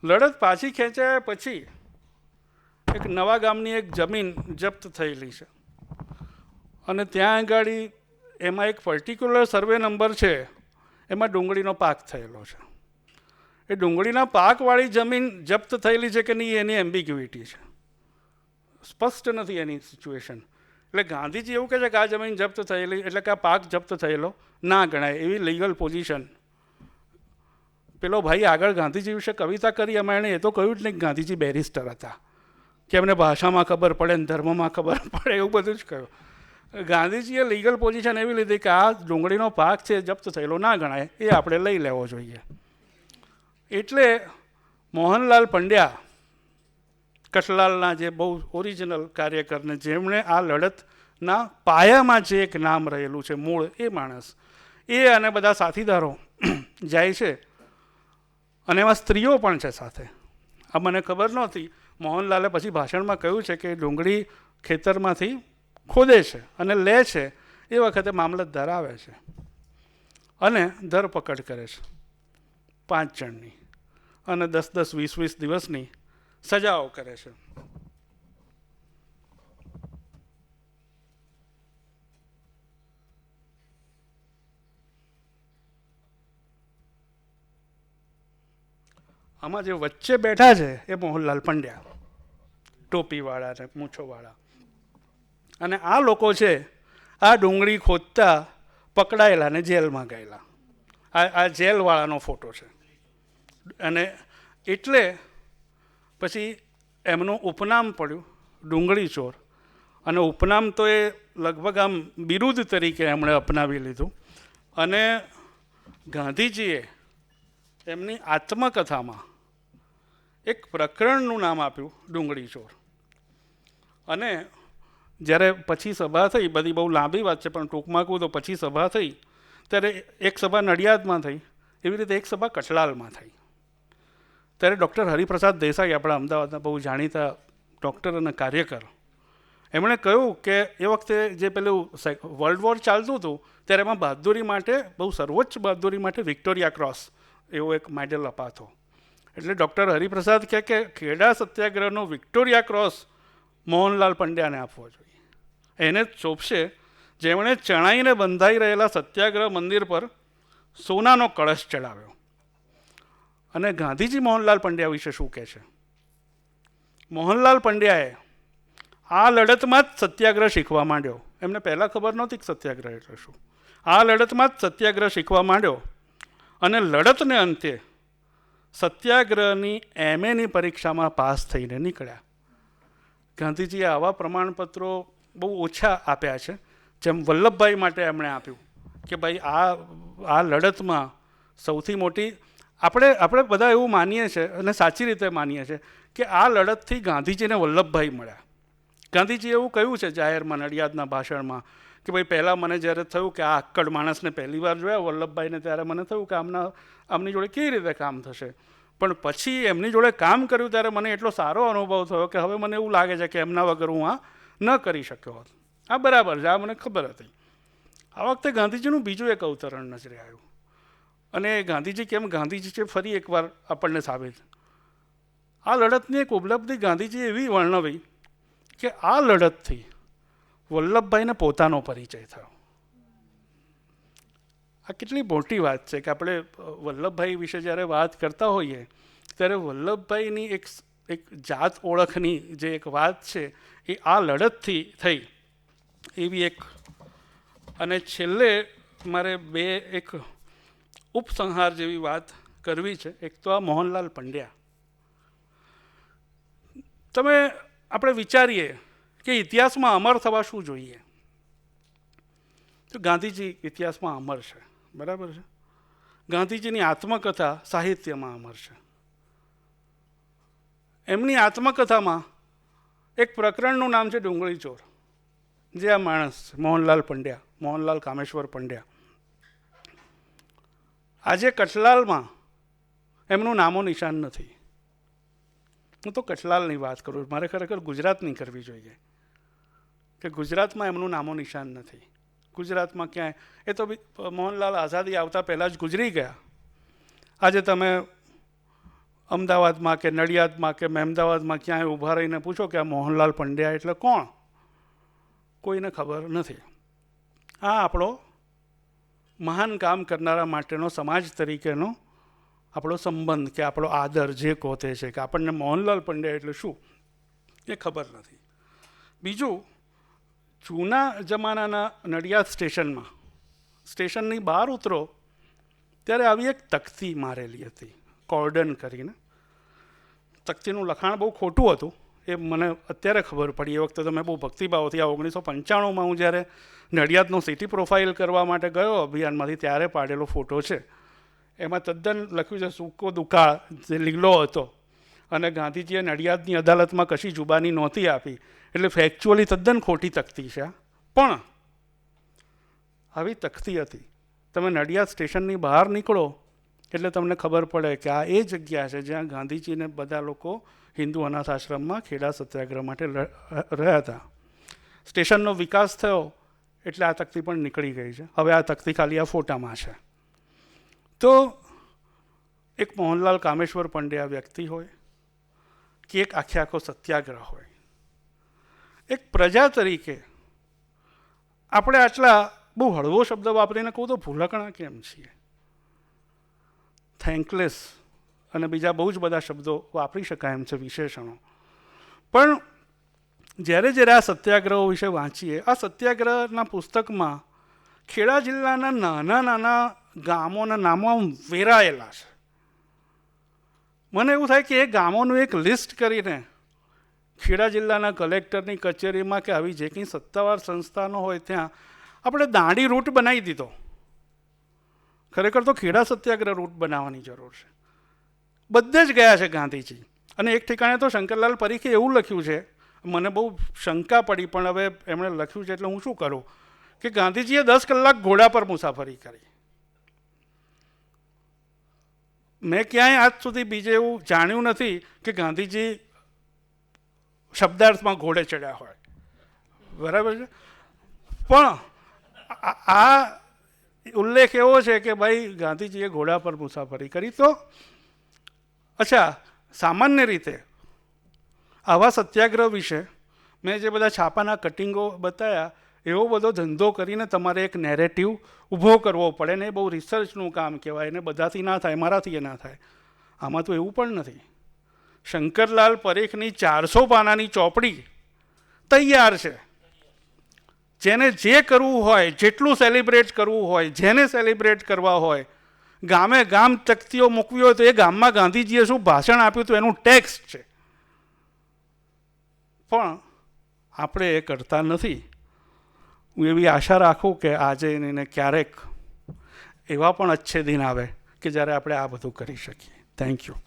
લડત પાછી ખેંચાયા પછી એક નવા ગામની એક જમીન જપ્ત થયેલી છે અને ત્યાં આગળ એમાં એક પર્ટિક્યુલર સર્વે નંબર છે, એમાં ડુંગળીનો પાક થયેલો છે. એ ડુંગળીના પાકવાળી જમીન જપ્ત થયેલી છે કે નહીં એની એમ્બિગ્યુઇટી છે, સ્પષ્ટ નથી એની સિચ્યુએશન. એટલે ગાંધીજી એવું કહે છે કે આ જમીન જપ્ત થયેલી એટલે કે આ પાક જપ્ત થયેલો ના ગણાય, એવી લીગલ પોઝિશન. પેલો ભાઈ આગળ ગાંધીજી વિશે કવિતા કરી, એમાં એણે એ તો કહ્યું જ નહીં કે ગાંધીજી બેરિસ્ટર હતા કે એમને ભાષામાં ખબર પડે ને ધર્મમાં ખબર પડે, એવું બધું જ કહ્યું. ગાંધીજીએ લીગલ પોઝિશન એવી લીધી કે આ ડુંગળીનો પાક છે જપ્ત થયેલો ના ગણાય, એ આપણે લઈ લેવો જોઈએ. એટલે મોહનલાલ પંડ્યા, કઠલાલના જે બહુ ઓરિજિનલ કાર્યકરને, જેમણે આ લડતના પાયામાં જે એક નામ રહેલું છે મૂળ, એ માણસ, એ અને બધા સાથીદારો જાય છે અને એમાં સ્ત્રીઓ પણ છે સાથે. આ મને ખબર નહોતી. મોહનલાલે પછી ભાષણમાં કહ્યું છે કે ડુંગળી ખેતરમાંથી ખોદે છે અને લે છે એ વખતે મામલતદાર આવે છે અને ધરપકડ કરે છે 5 જણની અને 10-10, 20-20 દિવસની સજાઓ કરે છે. આમાં જે વચ્ચે બેઠા છે એ મોહનલાલ પંડ્યા, ટોપીવાળા ને મૂછોવાળા. અને આ લોકો છે આ ડુંગળી ખોદતા પકડાયેલા ને જેલમાં ગયેલા. આ જેલવાળાનો ફોટો છે. અને એટલે પછી એમનું ઉપનામ પડ્યું ડુંગળી ચોર. અને ઉપનામ તો એ લગભગ આમ બિરુદ તરીકે એમણે અપનાવી લીધું. અને ગાંધીજીએ એમની આત્મકથામાં એક પ્રકરણનું નામ આપ્યું ડુંગળી ચોર. અને જ્યારે પછી સભા થઈ, બધી બહુ લાંબી વાત છે પણ ટૂંકમાં કહું તો પછી સભા થઈ ત્યારે એક સભા નડિયાદમાં થઈ, એવી રીતે એક સભા કઠલાલમાં થઈ. ત્યારે ડૉક્ટર હરિપ્રસાદ દેસાઈ, આપણા અમદાવાદના બહુ જાણીતા ડૉક્ટર અને કાર્યકર, એમણે કહ્યું કે એ વખતે જે પેલું વર્લ્ડ વોર ચાલતું હતું ત્યારે એમાં બહાદુરી માટે, બહુ સર્વોચ્ચ બહાદુરી માટે વિક્ટોરિયા ક્રોસ એવો એક મેડલ અપાતો. એટલે ડૉક્ટર હરિપ્રસાદ કહે કે ખેડા સત્યાગ્રહનો વિક્ટોરિયા ક્રોસ મોહનલાલ પંડ્યાને આપવો જોઈએ. એને જ ચોપશે જેમણે ચણાઈને બંધાઈ રહેલા સત્યાગ્રહ મંદિર પર સોનાનો કળશ ચડાવ્યો. અને ગાંધીજી મોહનલાલ પંડ્યા વિશે શું કહે છે? મોહનલાલ પંડ્યાએ આ લડતમાં જ સત્યાગ્રહ શીખવા માંડ્યો. એમને પહેલાં ખબર નહોતી કે સત્યાગ્રહ એટલે શું. આ લડતમાં જ સત્યાગ્રહ શીખવા માંડ્યો અને લડતને અંતે સત્યાગ્રહની MAની પરીક્ષામાં પાસ થઈને નીકળ્યા. ગાંધીજીએ આવા પ્રમાણપત્રો બહુ ઓછા આપ્યા છે. જેમ વલ્લભભાઈ માટે એમણે આપ્યું કે ભાઈ આ લડતમાં સૌથી મોટી, આપણે બધા એવું માનીએ છીએ અને સાચી રીતે માનીએ છીએ કે આ લડતથી ગાંધીજીને વલ્લભભાઈ મળ્યા. ગાંધીજીએ એવું કહ્યું છે જાહેરમાં નડિયાદના ભાષણમાં કે ભાઈ પહેલાં મને જ્યારે થયું કે આ આક્કડ માણસને પહેલી વાર જોયા વલ્લભભાઈને, ત્યારે મને થયું કે આમની જોડે કેવી રીતે કામ થશે, પણ પછી એમની જોડે કામ કર્યું ત્યારે મને એટલો સારો અનુભવ થયો કે હવે મને એવું લાગે છે કે એમના વગર હું આ ન કરી શક્યો હોત. આ બરાબર છે, આ મને ખબર હતી. આ વખતે ગાંધીજીનું બીજું એક અવતરણ નજરે આવ્યું, અને ગાંધીજી કેમ ગાંધીજી છે ફરી એકવાર આપણને સાબિત. આ લડતની એક ઉપલબ્ધિ ગાંધીજી એવી વર્ણવી કે આ લડતથી વલ્લભભાઈને પોતાનો પરિચય થયો. આ કેટલી મોટી વાત છે કે આપણે વલ્લભભાઈ વિશે જ્યારે વાત કરતા હોઈએ ત્યારે વલ્લભભાઈની એક જાત ઓળખની જે એક વાત છે એ આ લડતથી થઈ એવી એક. અને છેલ્લે મારે એક ઉપસંહાર જેવી વાત કરવી છે. એક તો આ મોહનલાલ પંડ્યા. આપણે વિચારીએ કે ઇતિહાસમાં અમર થવા શું જોઈએ, તો ગાંધીજી ઇતિહાસમાં અમર છે, બરાબર છે. ગાંધીજીની આત્મકથા સાહિત્યમાં અમર છે. એમની આત્મકથામાં એક પ્રકરણનું નામ છે ડુંગળી ચોર. જે આ માણસ મોહનલાલ પંડ્યા, મોહનલાલ કામેશ્વર પંડ્યા, આજે કઠલાલમાં એમનું નામો નિશાન નથી. હું તો કઠલાલની વાત કરું, મારે ખરેખર ગુજરાતની કરવી જોઈએ કે ગુજરાતમાં એમનું નામો નિશાન નથી. ગુજરાતમાં ક્યાંય, એ તો મોહનલાલ આઝાદી આવતા પહેલાં જ ગુજરી ગયા. આજે તમે અમદાવાદમાં કે નડિયાદમાં કે મહેમદાવાદમાં ક્યાંય ઊભા રહીને પૂછો કે આ મોહનલાલ પંડ્યા એટલે કોણ, કોઈને ખબર નથી. આ આપણો મહાન કામ કરનારા માટેનો સમાજ તરીકેનો આપણો સંબંધ કે આપણો આદર જે કહો તે છે કે આપણને મોહનલાલ પંડ્યા એટલે શું એ ખબર નથી. બીજું, જૂના જમાનાના નડિયાદ સ્ટેશનની બહાર ઉતરો ત્યારે આવી એક તકતી મારેલી હતી, કોર્ડન કરીને. તકતીનું લખાણ બહુ ખોટું હતું, એ મને અત્યારે ખબર પડી. એ વખતે તો મેં બહુ ભક્તિભાવથી, આ 1995માં હું જ્યારે નડિયાદનો સિટી પ્રોફાઇલ કરવા માટે ગયો અભિયાનમાંથી, ત્યારે પાડેલો ફોટો છે. એમાં તદ્દન લખ્યું છે સૂકો દુકાળ જે લીલો હતો, અને ગાંધીજીએ નડિયાદની અદાલતમાં કશી જુબાની નહોતી આપી, એટલે ફેક્ચ્યુઅલી તદ્દન ખોટી તકતી છે. પણ આવી તકતી હતી. તમે નડિયાદ સ્ટેશનની બહાર નીકળો એટલે તમને ખબર પડે કે આ એ જગ્યા છે જ્યાં ગાંધીજીને બધા લોકો હિન્દુ અનાથ આશ્રમમાં ખેડા સત્યાગ્રહ માટે રહ્યા હતા. સ્ટેશનનો વિકાસ થયો એટલે આ તકતી પણ નીકળી ગઈ છે. હવે આ તકતી ખાલી આ ફોટામાં છે. તો એક મોહનલાલ કામેશ્વર પંડ્યા વ્યક્તિ હોય કે એક આખો સત્યાગ્રહ હોય, એક પ્રજા તરીકે આપણે આટલા બહુ હળવો શબ્દ વાપરીને કહું તો ભૂલકણા કેમ છીએ, થેન્કલેસ અને બીજા બહુ જ બધા શબ્દો વાપરી શકાય એમ છે, વિશેષણો. પણ જ્યારે આ સત્યાગ્રહો વિશે વાંચીએ, આ સત્યાગ્રહના પુસ્તકમાં ખેડા જિલ્લાના નાના નાના ગામોના નામો વેરાયેલા છે. મને એવું થાય કે એ ગામોનું એક લિસ્ટ કરીને ખેડા જિલ્લાના કલેક્ટરની કચેરીમાં કે આવી જે કંઈ સત્તાવાર સંસ્થાનો હોય ત્યાં આપણે દાંડી રૂટ બનાવી દીધો. ખરેખર તો ખેડા સત્યાગ્રહ રૂટ બનાવવાની જરૂર છે. બધે જ ગયા છે ગાંધીજી. અને એક ઠેકાણે તો શંકરલાલ પરીખે એવું લખ્યું છે, મને બહુ શંકા પડી, પણ હવે એમણે લખ્યું છે એટલે હું શું કરું, કે ગાંધીજીએ 10 કલાક ઘોડા પર મુસાફરી કરી. મેં ક્યાંય આજ સુધી બીજે એવું જાણ્યું નથી કે ગાંધીજી શબ્દાર્થમાં ઘોડે ચડ્યા હોય, બરાબર છે. પણ આ ઉલ્લેખ એવો છે કે ભાઈ ગાંધીજીએ ઘોડા પર મુસાફરી કરી. તો અચ્છા, સામાન્ય રીતે આવા સત્યાગ્રહ વિશે મેં જે બધા છાપાના કટિંગો બતાવ્યા, એવો બધો ધંધો કરીને તમારે એક નેરેટિવ ઊભો કરવો પડે ને. એ બહુ રિસર્ચનું કામ કહેવાય, એને બધાથી ના થાય, મારાથી એ ના થાય. આમાં તો એવું પણ નથી. શંકરલાલ પરીખની 400 પાનાની ચોપડી તૈયાર છે. જેને જે કરવું હોય, જેટલું સેલિબ્રેટ કરવું હોય, જેને સેલિબ્રેટ કરવા હોય, ગામે ગામ તકતીઓ મૂકવી હોય તો એ ગામમાં ગાંધીજીએ શું ભાષણ આપ્યું હતું એનું ટેક્સ્ટ છે. પણ આપણે એ કરતા નથી. હું એવી આશા રાખું કે આજે એને ક્યારેક એવા પણ અચ્છે દિન આવે કે જ્યારે આપણે આ બધું કરી શકીએ. Thank you.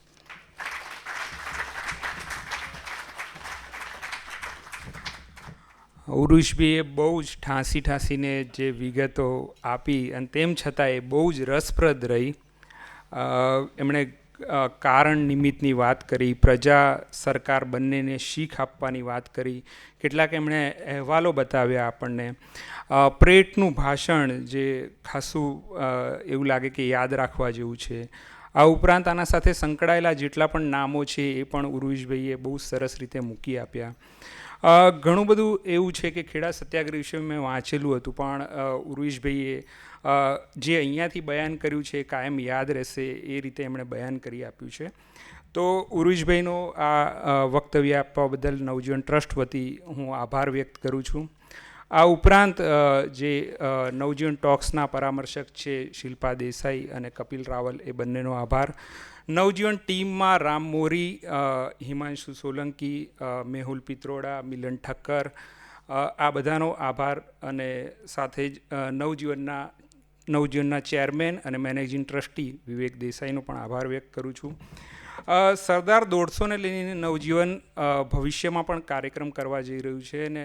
ઉરુષભાઈએ બહુ જ ઠાંસીને જે વિગતો આપી અને તેમ છતાં એ બહુ જ રસપ્રદ રહી. એમણે કારણ નિમિત્તની વાત કરી, પ્રજા સરકાર બંનેને શીખ આપવાની વાત કરી, કેટલાક એમણે અહેવાલો બતાવ્યા આપણને. પ્રેટનું ભાષણ જે ખાસું એવું લાગે કે યાદ રાખવા જેવું છે. આ ઉપરાંત આના સાથે સંકળાયેલા જેટલા પણ નામો છે એ પણ ઉરુષભાઈએ બહુ સરસ રીતે મૂકી આપ્યા. ઘણું બધું એવું છે કે ખેડા સત્યાગ્રહ વિશે મેં વાંચેલું હતું, પણ ઉરુષભાઈએ જે અહીંયાથી બયાન કર્યું છે એ કાયમ યાદ રહેશે એ રીતે એમણે બયાન કરી આપ્યું છે. તો ઉરુષભાઈનો આ વક્તવ્ય આપવા બદલ નવજીવન ટ્રસ્ટ વતી હું આભાર વ્યક્ત કરું છું. આ ઉપરાંત જે નવજીવન ટોક્સના પરામર્શક છે શિલ્પા દેસાઈ અને કપિલ રાવલ, એ બંનેનો આભાર. નવજીવન ટીમમાં રામ મોરી, હિમાંશુ સોલંકી, મેહુલ પિત્રોડા, મિલન ઠક્કર, આ બધાનો આભાર. અને સાથે જ નવજીવનના ચેરમેન અને મેનેજિંગ ટ્રસ્ટી વિવેક દેસાઈનો પણ આભાર વ્યક્ત કરું છું. સરદાર 150ને લઈને નવજીવન ભવિષ્યમાં પણ કાર્યક્રમ કરવા જઈ રહ્યું છે. અને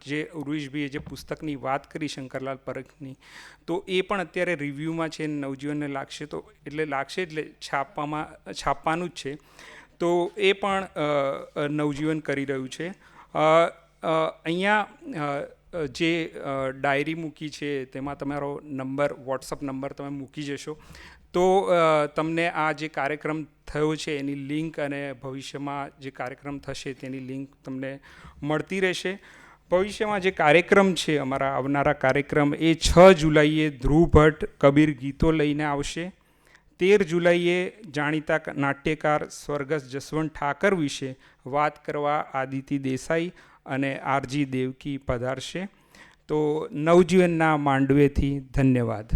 જે ઉરુષભાઈએ જે પુસ્તકની વાત કરી શંકરલાલ પરખની, તો એ પણ અત્યારે રિવ્યૂમાં છે. નવજીવનને લાગશે એટલે છાપવાનું જ છે. તો એ પણ નવજીવન કરી રહ્યું છે. અહીંયા જે ડાયરી મૂકી છે તેમાં તમારો નંબર, વોટ્સઅપ નંબર તમે મૂકી જશો તો તમને આ જે કાર્યક્રમ થયો છે એની લિંક અને ભવિષ્યમાં જે કાર્યક્રમ થશે તેની લિંક તમને મળતી રહેશે. ભવિષ્યમાં જે કાર્યક્રમ છે, અમારા આવનારા કાર્યક્રમ, એ 6 જુલાઈએ ધ્રુવ ભટ્ટ કબીર ગીતો લઈને આવશે. 13 જુલાઈએ જાણીતા નાટ્યકાર સ્વર્ગસ્થ જસવંત ઠાકર વિશે વાત કરવા આદિતિ દેસાઈ અને આરજી દેવકી પધારશે. તો નવજીવનના માંડવેથી ધન્યવાદ.